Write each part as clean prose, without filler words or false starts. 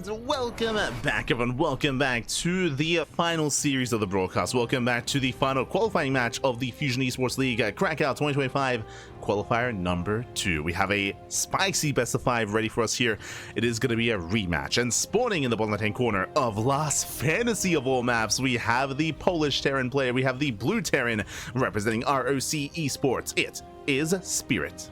And welcome back, everyone. Welcome back to the final series of the broadcast. Welcome back to the final qualifying match of the Fusion Esports League Cracov 2025 Qualifier number 2. We have a spicy best of 5 ready for us here. It is going to be a rematch. And spawning in the bottom left-hand corner of Last Fantasy of all maps, we have the Polish Terran player. We have the Blue Terran representing ROC Esports. It is Spirit.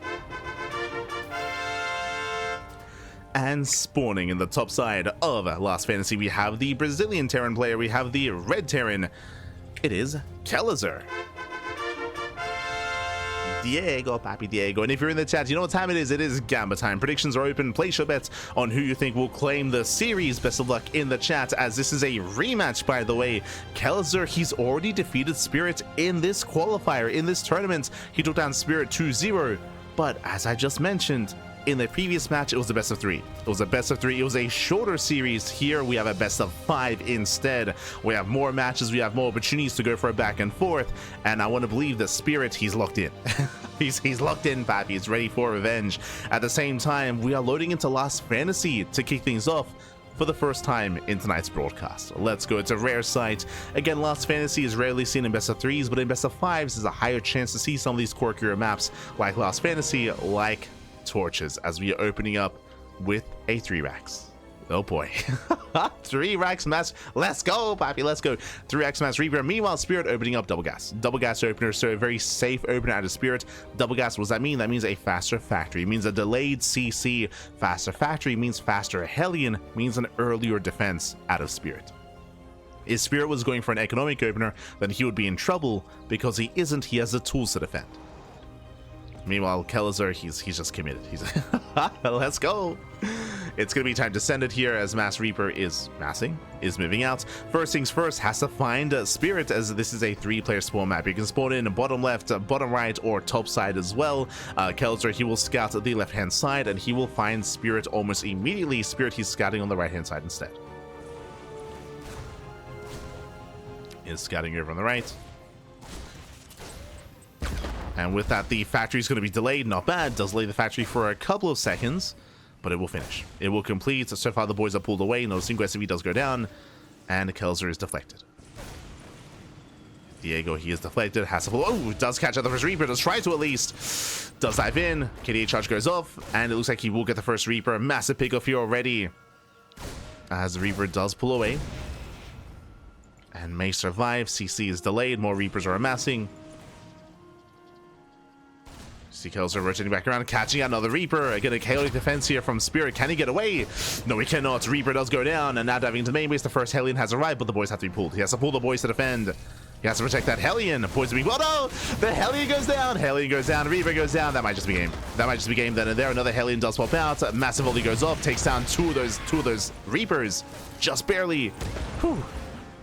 And spawning in the top side of Last Fantasy, we have the Brazilian Terran player, we have the Red Terran. It is Kelazhur. Diego, Papi Diego. And if you're in the chat, you know what time it is. It is Gamba time. Predictions are open. Place your bets on who you think will claim the series. Best of luck in the chat, as this is a rematch, by the way. Kelazhur, he's already defeated Spirit in this qualifier, in this tournament. He took down Spirit 2-0. But as I just mentioned, in the previous match, it was a best of 3. It was a best of 3. It was a shorter series. Here, we have a best of 5 instead. We have more matches. We have more opportunities to go for a back and forth. And I want to believe that Spirit, he's locked in. he's locked in, Papi. He's ready for revenge. At the same time, we are loading into Last Fantasy to kick things off for the first time in tonight's broadcast. Let's go. It's a rare sight. Again, Last Fantasy is rarely seen in best of 3s, but in best of 5s, there's a higher chance to see some of these quirkier maps like Last Fantasy, like Torches, as we are opening up with a 3 racks. Oh boy. 3 racks match. Let's go, Papi. Let's go. 3 racks match Reaper. Meanwhile, Spirit opening up double gas. Double gas opener, so a very safe opener out of Spirit. Double gas, what does that mean? That means a faster factory. It means a delayed CC. Faster factory means faster Hellion, means an earlier defense out of Spirit. If Spirit was going for an economic opener, then he would be in trouble, because he isn't. He has the tools to defend. Meanwhile, Kelazhur, he's just committed. He's let's go. It's gonna be time to send it here, as Mass Reaper is moving out. First things first, has to find Spirit, as this is a 3-player spawn map. You can spawn in bottom left, bottom right, or top side as well. Kelazhur, he will scout the left hand side, and he will find Spirit almost immediately. Spirit, he's scouting on the right hand side instead. Is scouting over on the right. And with that, the factory is going to be delayed. Not bad. Does delay the factory for a couple of seconds, but it will finish. It will complete. So far, the boys are pulled away. Noticing SCV does go down, and Kelazhur is deflected. Diego, he is deflected. Has to pull. Oh, does catch out the first Reaper. Does try to at least. Does dive in. KDA charge goes off, and it looks like he will get the first Reaper. Massive pickoff here already, as the Reaper does pull away and may survive. CC is delayed. More Reapers are amassing. See Kelazhur rotating back around, catching out another Reaper. Again, a chaotic defense here from Spirit. Can he get away? No, he cannot. Reaper does go down, and now diving into the main base. The first Hellion has arrived, but the boys have to be pulled. He has to pull the boys to defend. He has to protect that Hellion. Boys to be. Oh no! The Hellion goes down. Hellion goes down. Reaper goes down. That might just be game. That might just be game then and there. Another Hellion does pop out. A massive volley goes off. Takes down two of those Reapers. Just barely. Whew.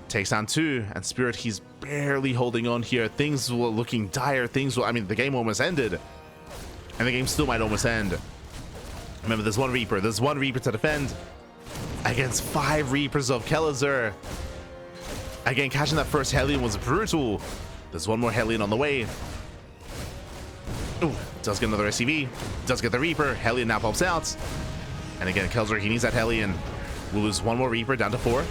Takes down 2, and Spirit, he's barely holding on here. Things were looking dire. I mean, the game almost ended. And the game still might almost end. Remember, there's one Reaper. There's one Reaper to defend against 5 Reapers of Kelazhur. Again, catching that first Hellion was brutal. There's one more Hellion on the way. Ooh, does get another SCV. Does get the Reaper. Hellion now pops out. And again, Kelazhur, he needs that Hellion. We'll lose one more Reaper, down to 4.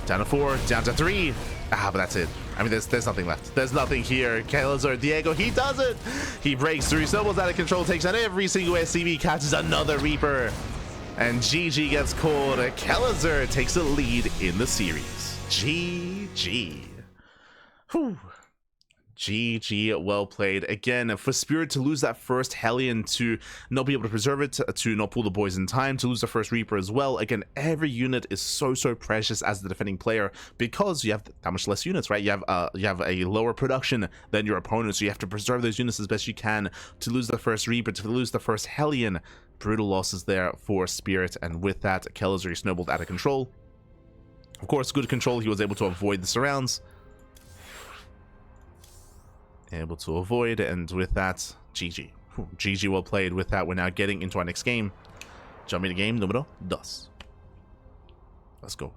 Down to 4, down to 3. Ah, but that's it. I mean, there's nothing left. There's nothing here. Kelazhur, Diego, he does it. He breaks through, snowballs out of control, takes out every single SCV, catches another Reaper. And GG gets called. Kelazhur takes the lead in the series. GG. Whew. GG, well played. Again, for Spirit to lose that first Hellion, to not be able to preserve it, to not pull the boys in time, to lose the first Reaper as well. Again, every unit is so precious as the defending player, because you have that much less units, right? You have a lower production than your opponent, so you have to preserve those units as best you can. To lose the first Reaper, to lose the first Hellion, brutal losses there for Spirit, and with that, Kelazhur snowballed out of control. Of course, good control. He was able to avoid the surrounds. Able to avoid, and with that, GG. GG, well played. With that, we're now getting into our next game. Jumping to game número 2. Let's go.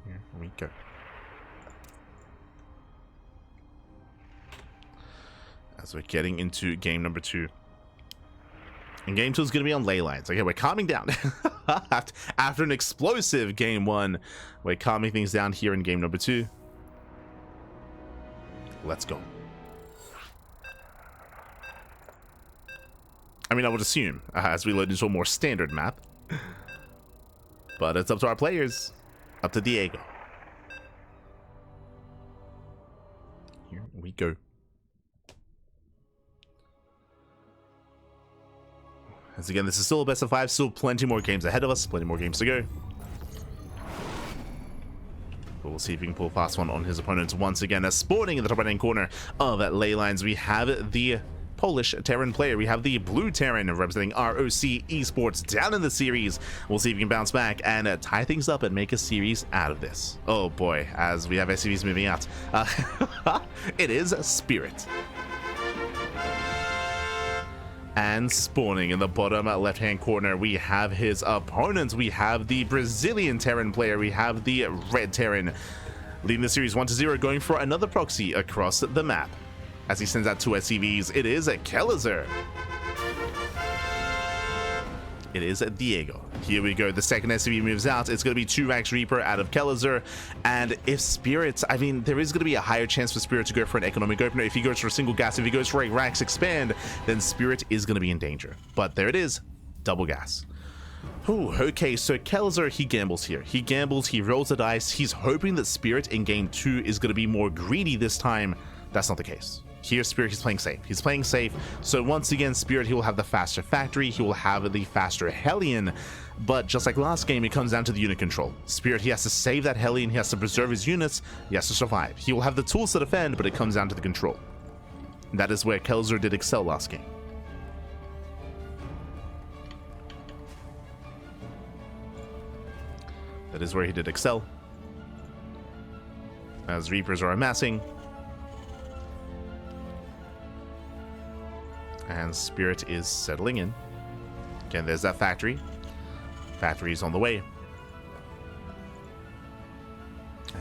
Here we go. as we're getting into game number 2. And game 2 is going to be on ley lines. Okay, we're calming down. After an explosive game 1, we're calming things down here in game number 2. Let's go. I mean, I would assume, as we load into a more standard map. But it's up to our players. Up to Diego. Here we go. As again, this is still a best of 5, still plenty more games ahead of us, plenty more games to go. But we'll see if we can pull fast one on his opponents once again. As spawning in the top right-hand corner of that ley lines, we have the Polish Terran player. We have the blue Terran representing ROC Esports down in the series. We'll see if we can bounce back and tie things up and make a series out of this. Oh boy, as we have SCVs moving out. It is Spirit. And spawning in the bottom left-hand corner, we have his opponents. We have the Brazilian Terran player. We have the red Terran. Leading the series 1-0, going for another proxy across the map. As he sends out 2 SCVs, it is Kelazhur. It is Diego. Here we go. The second SCV moves out. It's going to be 2 Rax Reaper out of Kelazhur. And if Spirit, I mean, there is going to be a higher chance for Spirit to go for an economic opener. If he goes for a single gas, if he goes for a Rax Expand, then Spirit is going to be in danger. But there it is. Double gas. Ooh, okay, so Kelazhur, he gambles here. He gambles, he rolls the dice. He's hoping that Spirit in game 2 is going to be more greedy this time. That's not the case. Here, Spirit, he's playing safe. He's playing safe. So once again, Spirit, he will have the faster factory. He will have the faster Hellion. But just like last game, it comes down to the unit control. Spirit, he has to save that Hellion. He has to preserve his units. He has to survive. He will have the tools to defend, but it comes down to the control. And that is where Kelazhur did excel last game. That is where he did excel. As Reapers are amassing. And Spirit is settling in. Again, there's that factory. Factory is on the way.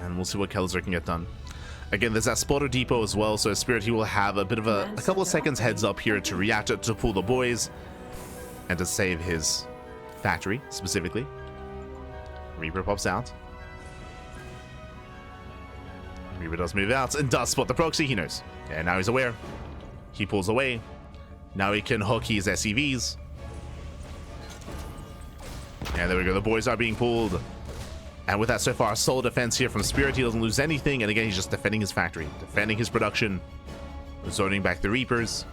And we'll see what Kelazhur can get done. Again, there's that spotter depot as well, so Spirit, he will have a bit of a couple of seconds heads up here to react to pull the boys and to save his factory, specifically. Reaper pops out. Reaper does move out and does spot the proxy, he knows. And now he's aware. He pulls away. Now he can hook his SCVs. And there we go. The boys are being pulled. And with that, so far, a solid defense here from Spirit. He doesn't lose anything. And again, he's just defending his factory, defending his production, zoning back the Reapers.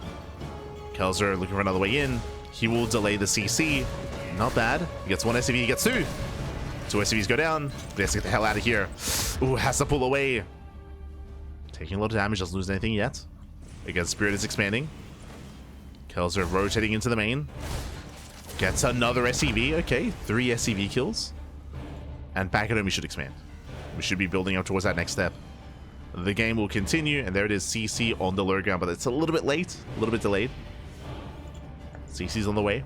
Kelazhur looking for another way in. He will delay the CC. Not bad. He gets 1 SCV. He gets 2. 2 SCVs go down. Let's get the hell out of here. Ooh, has to pull away. Taking a lot of damage. Doesn't lose anything yet. Again, Spirit is expanding. Kelazhur rotating into the main. Gets another SCV. Okay, 3 SCV kills. And back at home, we should expand. We should be building up towards that next step. The game will continue, and there it is, CC on the low ground, but it's a little bit late, a little bit delayed. CC's on the way.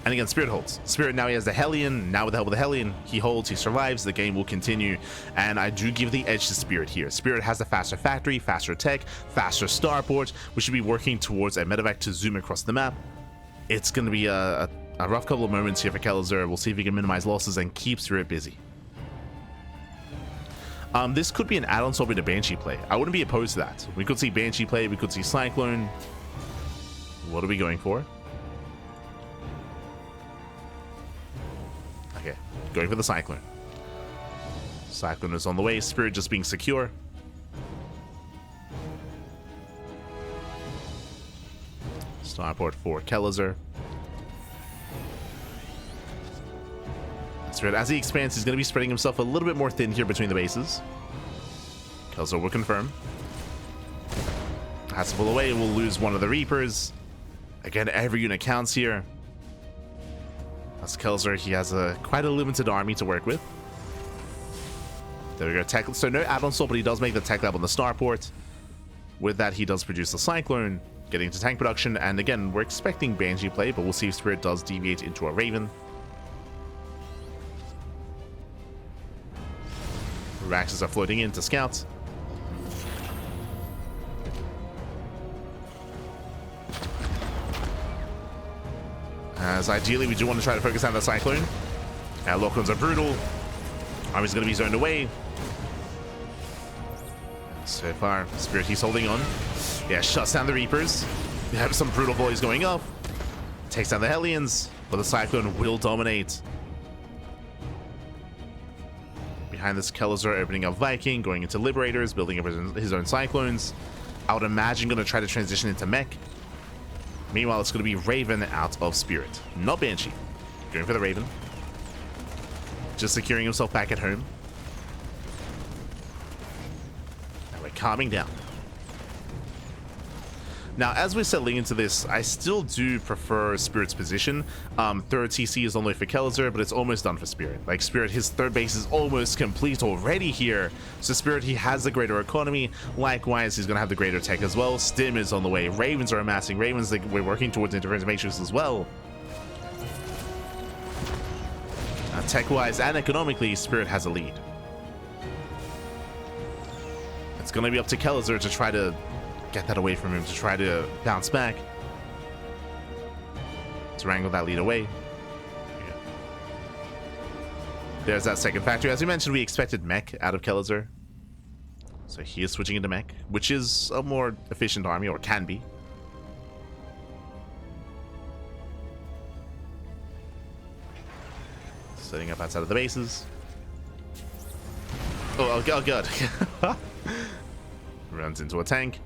And again, Spirit holds. Spirit now he has the Hellion. Now with the help of the Hellion, he holds, he survives. The game will continue. And I do give the edge to Spirit here. Spirit has the faster factory, faster tech, faster starport. We should be working towards a medevac to zoom across the map. It's going to be a rough couple of moments here for Kelazhur. We'll see if he can minimize losses and keep Spirit busy. This could be an add-on solving to Banshee play. I wouldn't be opposed to that. We could see Banshee play. We could see Cyclone. What are we going for? Okay, going for the Cyclone. Cyclone is on the way. Spirit just being secure. Starport for Kelazhur. Spirit, as he expands, he's going to be spreading himself a little bit more thin here between the bases. Kelazhur will confirm. Has to pull away. We'll lose one of the Reapers. Again, every unit counts here. As Kelazhur, he has quite a limited army to work with. There we go. Tech, so no add-on soul, but he does make the tech lab on the starport. With that, he does produce the Cyclone, getting into tank production. And again, we're expecting Banshee play, but we'll see if Spirit does deviate into a Raven. Raxes are floating in to scout. As ideally, we do want to try to focus on the Cyclone. Lock-ons are brutal. Army's going to be zoned away. So far, Spirit, he's holding on. Yeah, shuts down the Reapers. We have some brutal volleys going up. Takes down the Hellions, but the Cyclone will dominate. Behind this, Kelazhur opening up Viking, going into Liberators, building up his own Cyclones. I would imagine going to try to transition into Mech. Meanwhile, it's going to be Raven out of Spirit. Not Banshee. Going for the Raven. Just securing himself back at home. And we're calming down. Now, as we're settling into this, I still do prefer Spirit's position. Third TC is only for Kelazhur, but it's almost done for Spirit. Like, Spirit, his third base is almost complete already here. So Spirit, he has the greater economy. Likewise, he's going to have the greater tech as well. Stim is on the way. Ravens are amassing. Ravens, like, we're working towards Interference Matrix as well. Tech-wise and economically, Spirit has a lead. It's going to be up to Kelazhur to try to get that away from him, to try to bounce back, to wrangle that lead away. Yeah. There's that second factor. As we mentioned, we expected Mech out of Kelazhur, so he is switching into Mech, which is a more efficient army, or can be. Setting up outside of the bases. Oh god. Runs into a tank.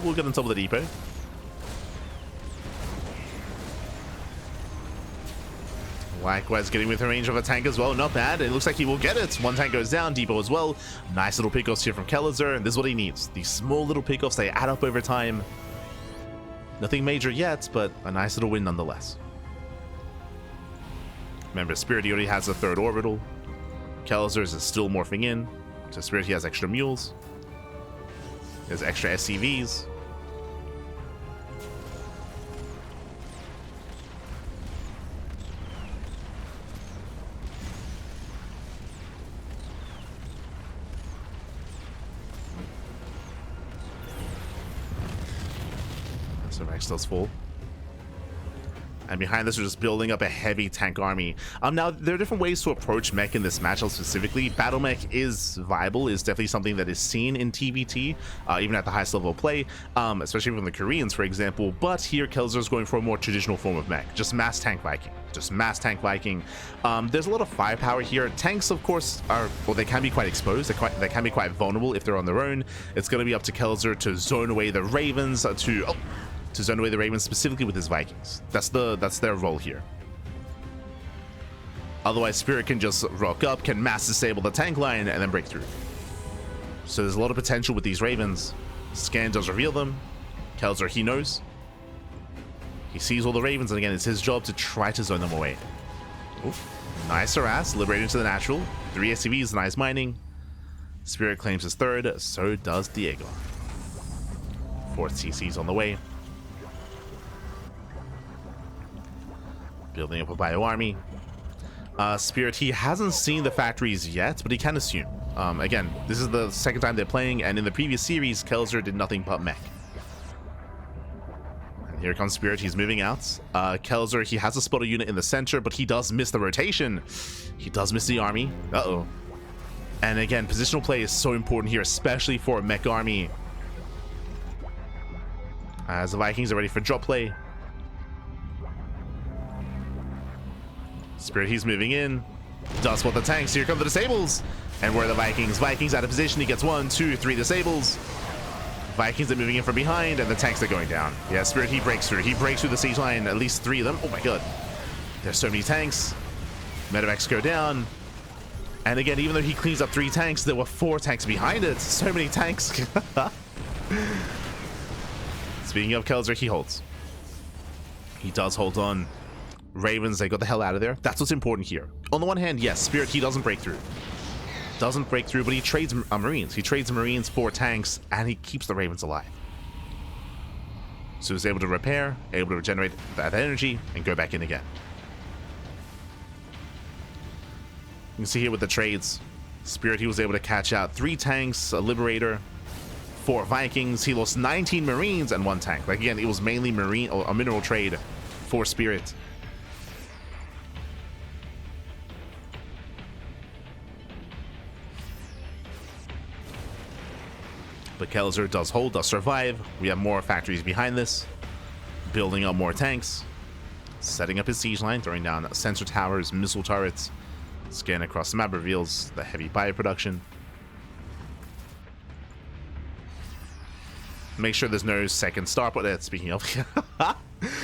We'll get on top of the depot. Likewise, getting within range of a tank as well. Not bad. It looks like he will get it. One tank goes down. Depot as well. Nice little pickoffs here from Kelazhur, and this is what he needs. These small little pickoffs, they add up over time. Nothing major yet, but a nice little win nonetheless. Remember, Spirit, he already has a third orbital. Kelazhur is still morphing in. So Spirit, he has extra mules. There's extra SCVs. So Rex does full. And behind this, we're just building up a heavy tank army. Now, there are different ways to approach mech in this matchup specifically. Battle mech is viable, is definitely something that is seen in TvT, even at the highest level of play, especially from the Koreans, for example. But here, Kelazhur is going for a more traditional form of mech, just mass tank Viking. Just mass tank Viking. There's a lot of firepower here. Tanks, of course, they can be quite exposed. They can be quite vulnerable if they're on their own. It's going to be up to Kelazhur to zone away the Ravens, to zone away the Ravens specifically with his Vikings. That's their role here. Otherwise, Spirit can just rock up, can mass disable the tank line, and then break through. So there's a lot of potential with these Ravens. Scan does reveal them. Kelazhur, he knows. He sees all the Ravens, and again, it's his job to try to zone them away. Oof. Nice harass, liberating to the natural. 3 SCVs, nice mining. Spirit claims his third, so does Diego. 4th CC's on the way. Building up a bio army. Spirit, he hasn't seen the factories yet, but he can assume. Again, this is the second time they're playing, and in the previous series, Kelazhur did nothing but mech. And here comes Spirit, he's moving out. Kelazhur, he has a spotter unit in the center, but he does miss the rotation. He does miss the army. Uh-oh. And again, positional play is so important here, especially for a mech army. As the Vikings are ready for drop play. Spirit, he's moving in. Does spot the tanks. Here come the disables. And where are the Vikings? Vikings out of position. He gets 1, 2, 3 disables. Vikings are moving in from behind, and the tanks are going down. Yeah, Spirit, he breaks through. He breaks through the siege line. At least 3 of them. Oh my god. There's so many tanks. Medevacs go down. And again, even though he cleans up 3 tanks, there were 4 tanks behind it. So many tanks. Speaking of Kelazhur, he holds. He does hold on. Ravens, they got the hell out of there. That's what's important here. On the one hand, yes, Spirit, he doesn't break through. Doesn't break through, but he trades Marines. He trades Marines for tanks, and he keeps the Ravens alive. So he's able to repair, able to regenerate that energy, and go back in again. You can see here with the trades, Spirit, he was able to catch out 3 tanks, a Liberator, 4 Vikings. He lost 19 Marines and 1 tank. Like, again, it was mainly Marine or a mineral trade for Spirit. But Kelazhur does hold, does survive. We have more factories behind this, building up more tanks, setting up his siege line, throwing down sensor towers, missile turrets. Scan across the map reveals the heavy bio production. Make sure there's no second starport. Speaking of, I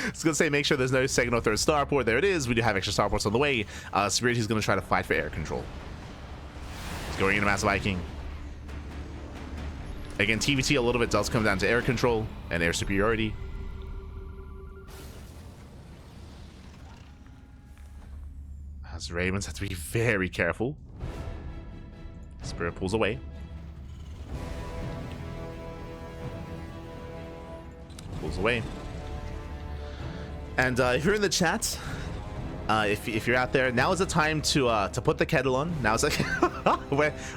was gonna say make sure there's no second or third starport. There it is. We do have extra starports on the way. Spirit is gonna try to fight for air control. He's going into Mass Viking. Again, TvT a little bit does come down to air control and air superiority. As Ravens have to be very careful. Spirit pulls away. Pulls away. And if you're in the chat, if you're out there, now is the time to put the kettle on. Now it's like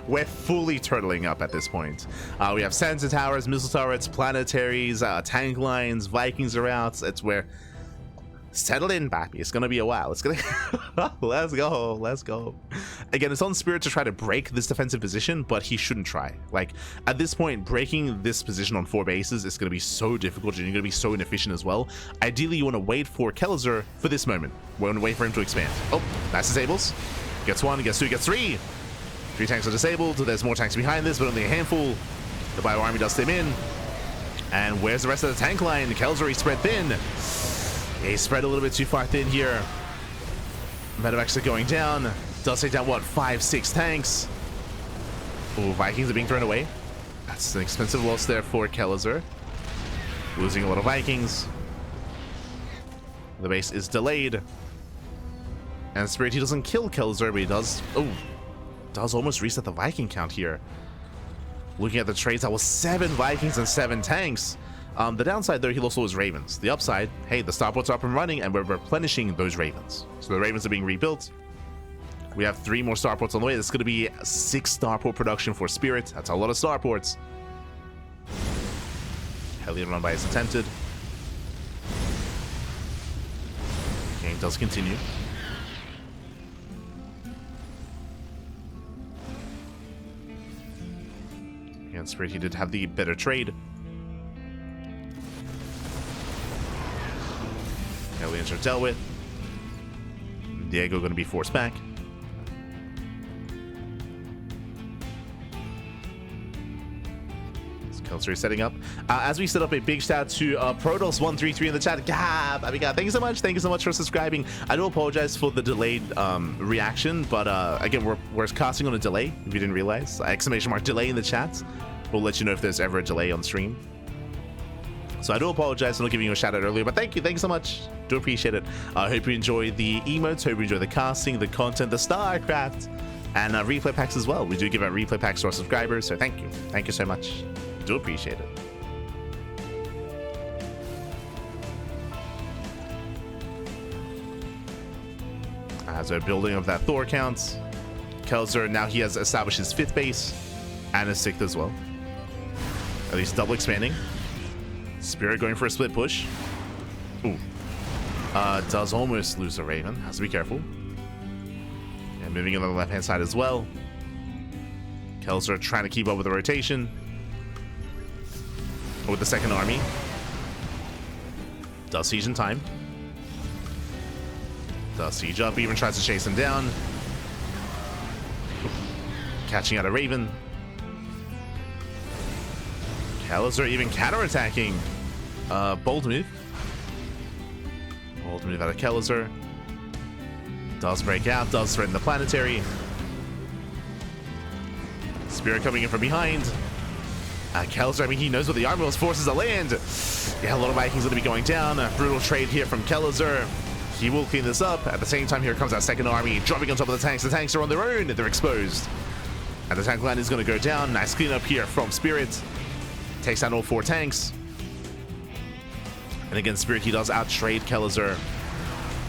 we're fully turtling up at this point. We have sensor towers, missile turrets, planetaries, tank lines, Vikings are out. It's where settle in, Bappy. It's gonna be a while. It's gonna let's go, let's go. Again, it's on Spirit to try to break this defensive position, but he shouldn't try. Like, at this point, breaking this position on 4 bases is gonna be so difficult, and you're gonna be so inefficient as well. Ideally, you want to wait for Kelazhur for this moment. We want to wait for him to expand. Oh, that disables. Gets 1, gets 2, gets 3. 3 tanks are disabled. There's more tanks behind this, but only a handful. The bio army does stem in. And where's the rest of the tank line? Kelazhur, he spread thin. He spread a little bit too far thin here. Medevacs are going down. Does take down, what, 5, 6 tanks. Oh, Vikings are being thrown away. That's an expensive loss there for Kelazhur. Losing a lot of Vikings. The base is delayed. And Spirit, he doesn't kill Kelazhur, but he does... Oh, does almost reset the Viking count here. Looking at the trades, that was 7 Vikings and 7 tanks. The downside there, he lost all his Ravens. The upside, hey, the starports are up and running, and we're replenishing those Ravens. So the Ravens are being rebuilt. We have 3 more starports on the way. This is going to be 6 starport production for Spirit. That's a lot of starports. Hellion run by is attempted. Game does continue. And Spirit, he did have the better trade. Aliens are dealt with. Diego going to be forced back. Kelazhur setting up. As we set up, a big shout out to Protos133 in the chat. Gab, thank you so much. Thank you so much for subscribing. I do apologize for the delayed reaction, but again, we're casting on a delay. If you didn't realize, exclamation mark delay in the chat. We'll let you know if there's ever a delay on stream. So I do apologize for not giving you a shout out earlier, but thank you so much. Do appreciate it. I hope you enjoy the emotes, hope you enjoy the casting, the content, the StarCraft, and replay packs as well. We do give out replay packs to our subscribers, so thank you so much. Do appreciate it. As we're building up that Thor count, Kelazhur, now he has established his 5th base and his 6th as well. At least double expanding. Spirit going for a split push. Ooh. Does almost lose a Raven. Has to be careful. And moving on the left-hand side as well. Kelazhur trying to keep up with the rotation. With the 2nd army. Does siege in time. Does siege up. Even tries to chase him down. Catching out a Raven. Kelazhur even counterattacking. Bold move. Bold move out of Kelazhur. Does break out. Does threaten the planetary. Spirit coming in from behind. Kelazhur, I mean, he knows what the army was. Forces a land. Yeah, a lot of Vikings going to be going down. A brutal trade here from Kelazhur. He will clean this up. At the same time, here comes our 2nd army, dropping on top of the tanks. The tanks are on their own. They're exposed. And the tank line is going to go down. Nice cleanup here from Spirit. Takes down all 4 tanks. And again, Spirit, he does out-trade Kelazhur.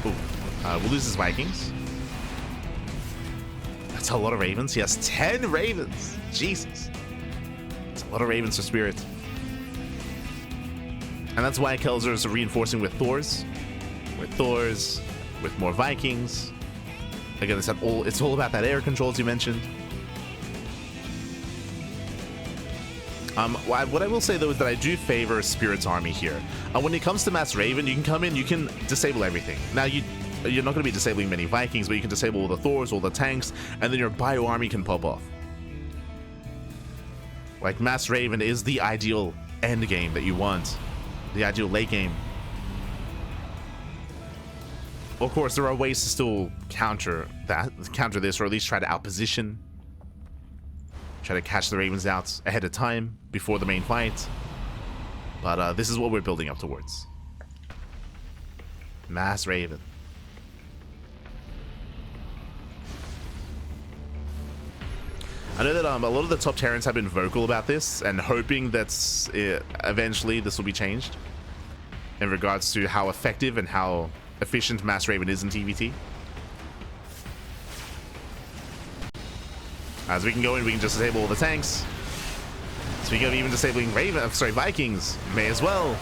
We'll lose his Vikings. That's a lot of Ravens. He has 10 Ravens. Jesus. It's a lot of Ravens for Spirit. And that's why Kelazhur is reinforcing with Thors. With more Vikings. Again, it's all about that air control, as you mentioned. What I will say, though, is that I do favor Spirit's army here. When it comes to Mass Raven, you can come in, you can disable everything. Now, you're not going to be disabling many Vikings, but you can disable all the Thors, all the tanks, and then your bio army can pop off. Like, Mass Raven is the ideal end game that you want. The ideal late game. Of course, there are ways to still counter this, or at least try to outposition. Try to catch the Ravens out ahead of time, before the main fight. But this is what we're building up towards. Mass Raven. I know that a lot of the top Terrans have been vocal about this, and hoping that eventually this will be changed. In regards to how effective and how efficient Mass Raven is in TvT. As we can go in, we can just disable all the tanks. Speaking of even disabling Vikings, may as well.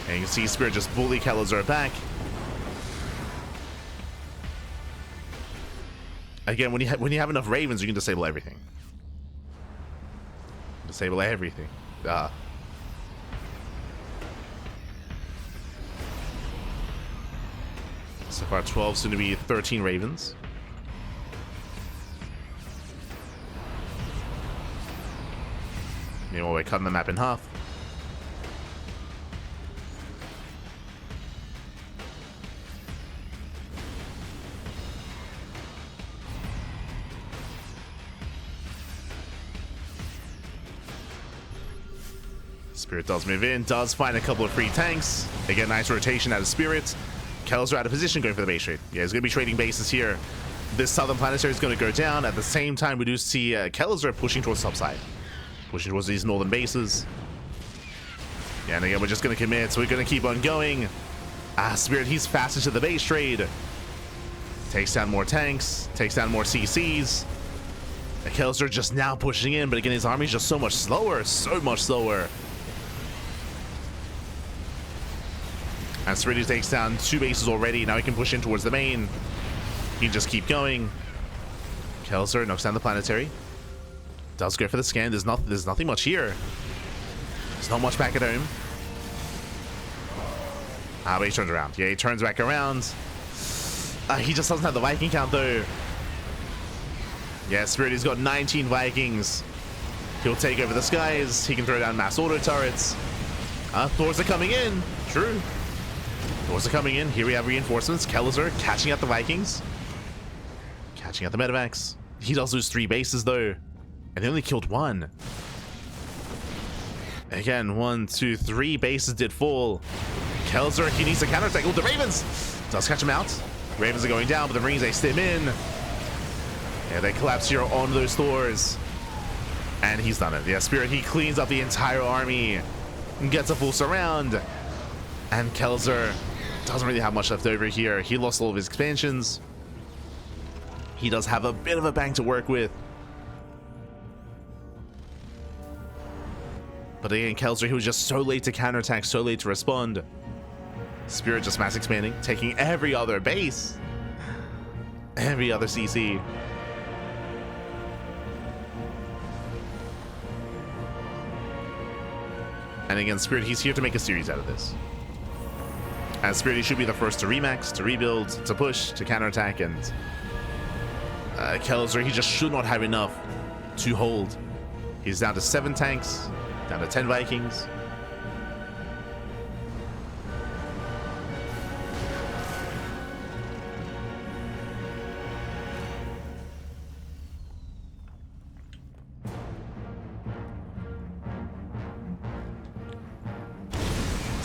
And you can see Spirit just bully Kelazhur back. Again, when you have enough Ravens, you can disable everything. Disable everything. So far, 12, soon to be 13 Ravens. Meanwhile, we're cutting the map in half. Spirit does move in, does find a couple of free tanks. Again, nice rotation out of Spirit. Kelazhur out of position going for the base trade. Yeah, he's going to be trading bases here. This southern planetary is going to go down. At the same time, we do see Kelazhur pushing towards top side. Pushing towards these northern bases. Yeah, and again, we're just going to commit, so we're going to keep on going. Spirit, he's faster to the base trade. Takes down more tanks. Takes down more CCs. Kelazhur just now pushing in, but again, his army's just so much slower. So much slower. And Spirit takes down 2 bases already. Now he can push in towards the main. He can just keep going. Kelazhur knocks down the planetary. Does go for the scan. There's nothing much here. There's not much back at home. But he turns around. Yeah, he turns back around. He just doesn't have the Viking count, though. Yeah, Spirit, he's got 19 Vikings. He'll take over the skies. He can throw down mass auto turrets. Thors are coming in. True. Thors are coming in. Here we have reinforcements. Kelazhur catching out the Vikings. Catching out the medevacs. He does lose 3 bases, though. And they only killed 1. Again, 1, 2, 3 bases did fall. Kelazhur, he needs to counterattack. Oh, the Ravens does catch him out. Ravens are going down, but the Marines, they stim in. Yeah, they collapse here on those Thors. And he's done it. Yeah, Spirit, he cleans up the entire army and gets a full surround. And Kelazhur doesn't really have much left over here. He lost all of his expansions. He does have a bit of a bank to work with. But again, Kelazhur, he was just so late to counterattack, so late to respond. Spirit just mass expanding, taking every other base. Every other CC. And again, Spirit, he's here to make a series out of this. As Spirit, he should be the first to remax, to rebuild, to push, to counterattack, and Kelazhur, he just should not have enough to hold. He's down to 7 tanks, down to 10 Vikings.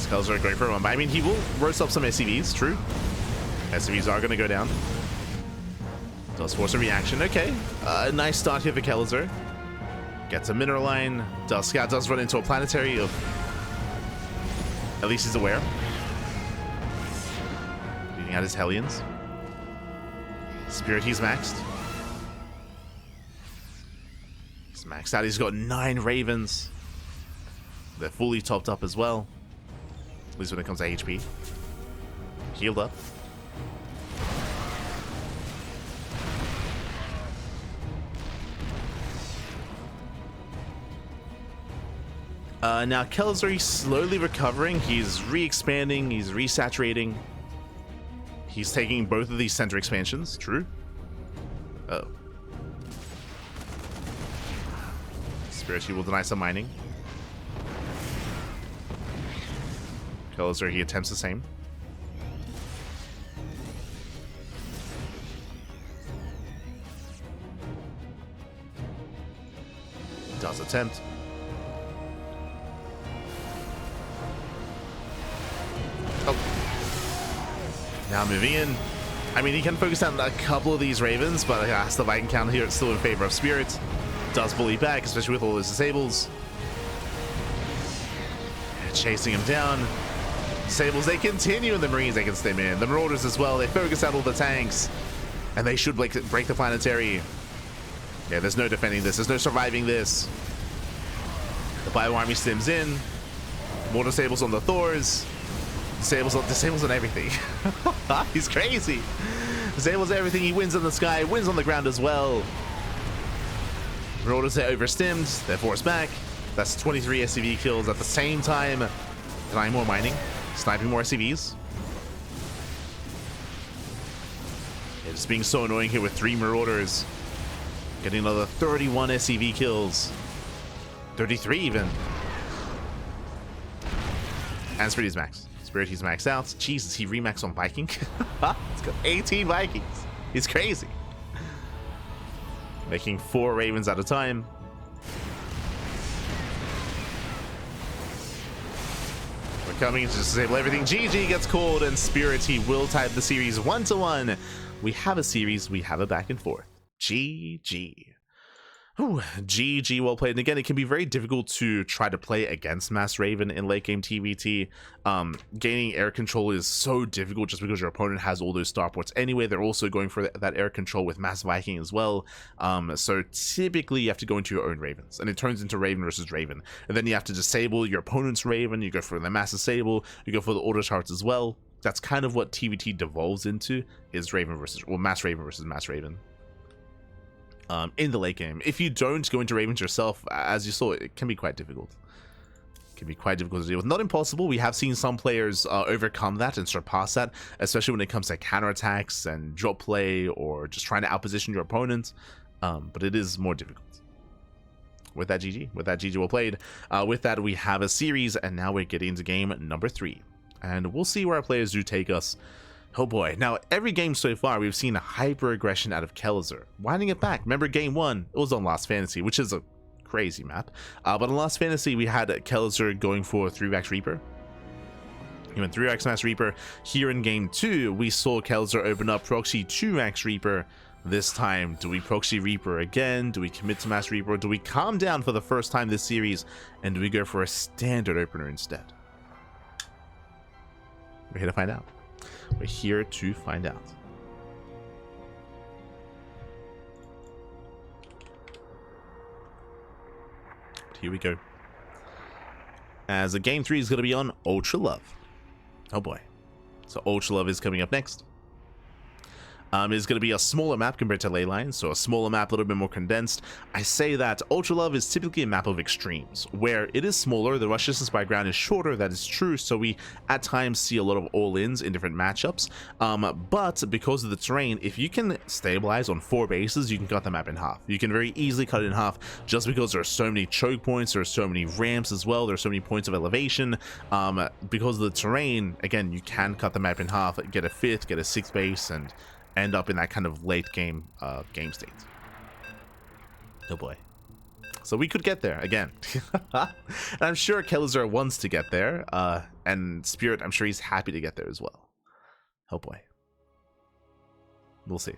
Kelazhur going for a run. I mean, he will roast up some SCVs, true. SCVs are going to go down. Does force a reaction. Okay. Nice start here for Kelazhur. Gets a mineral line. Does run into a planetary. At least he's aware. Leading out his Hellions. Spirit, he's maxed. He's maxed out. He's got 9 Ravens. They're fully topped up as well. At least when it comes to HP. Healed up. Now Kelazhur is slowly recovering. He's re-expanding. He's resaturating. He's taking both of these center expansions. True. Oh. Spirit will deny some mining. Kelazhur, he attempts the same. Does attempt. Oh. Now moving in. I mean, he can focus on a couple of these Ravens, but as the Viking counter here, it's still in favor of Spirit. Does bully back, especially with all those disables. Chasing him down. Disables, they continue, and the Marines, they can stem in. The Marauders as well, they focus out all the tanks. And they should break the planetary. Yeah, there's no defending this. There's no surviving this. The Bio Army stims in. More disables on the Thors. Disables on everything. He's crazy. Disables everything. He wins in the sky, wins on the ground as well. Marauders are overstimmed. They're forced back. That's 23 SCV kills at the same time. Denying more mining. Sniping more SCVs. It's being so annoying here with 3 Marauders. Getting another 31 SCV kills. 33 even. And Spirit is maxed. Spirit, he's maxed out. Jesus, he remaxed on Viking. He's got 18 Vikings. He's crazy. Making 4 Ravens at a time. We're coming to disable everything. GG gets called, and Spirit, he will type the series 1-1. We have a series, we have a back and forth. GG. Ooh, GG, well played. And again, it can be very difficult to try to play against Mass Raven in late game TvT. Gaining air control is so difficult just because your opponent has all those starports anyway. They're also going for that air control with Mass Viking as well. So typically you have to go into your own Ravens, and it turns into Raven versus Raven. And then you have to disable your opponent's Raven. You go for the Mass Disable. You go for the auto charts as well. That's kind of what TvT devolves into, is Raven versus, well, Mass Raven versus Mass Raven. In the late game. If you don't go into Ravens yourself, as you saw, it can be quite difficult. It can be quite difficult to deal with. Not impossible. We have seen some players overcome that and surpass that, especially when it comes to counterattacks and drop play or just trying to outposition your opponent. But it is more difficult. With that, GG. With that, GG, well played. With that, we have a series, and now we're getting into game number 3. And we'll see where our players do take us. Oh boy. Now, every game so far, we've seen a hyper-aggression out of Kelazhur. Winding it back. Remember game 1? It was on Last Fantasy, which is a crazy map. But on Last Fantasy, we had Kelazhur going for 3-Vax Reaper. He went 3-Vax Mass Reaper. Here in game 2, we saw Kelazhur open up proxy 2-Vax Reaper. This time, do we proxy Reaper again? Do we commit to Mass Reaper? Do we calm down for the first time this series? And do we go for a standard opener instead? We're here to find out. We're here to find out. Here we go. As a game 3 is going to be on Ultra Love. Oh boy. So Ultra Love is coming up next. It's going to be a smaller map compared to Leyline, so a smaller map, a little bit more condensed. I say that Ultra Love is typically a map of extremes, where it is smaller, the rush distance by ground is shorter, that is true, so we at times see a lot of all-ins in different matchups, but because of the terrain, if you can stabilize on 4 bases, you can cut the map in half. You can very easily cut it in half, just because there are so many choke points, there are so many ramps as well, there are so many points of elevation. Because of the terrain, again, you can cut the map in half, get a 5th, get a 6th base, and end up in that kind of late game game state. Oh boy. So we could get there again. And I'm sure Kelazhur wants to get there, and Spirit, I'm sure he's happy to get there as well. Oh boy. We'll see.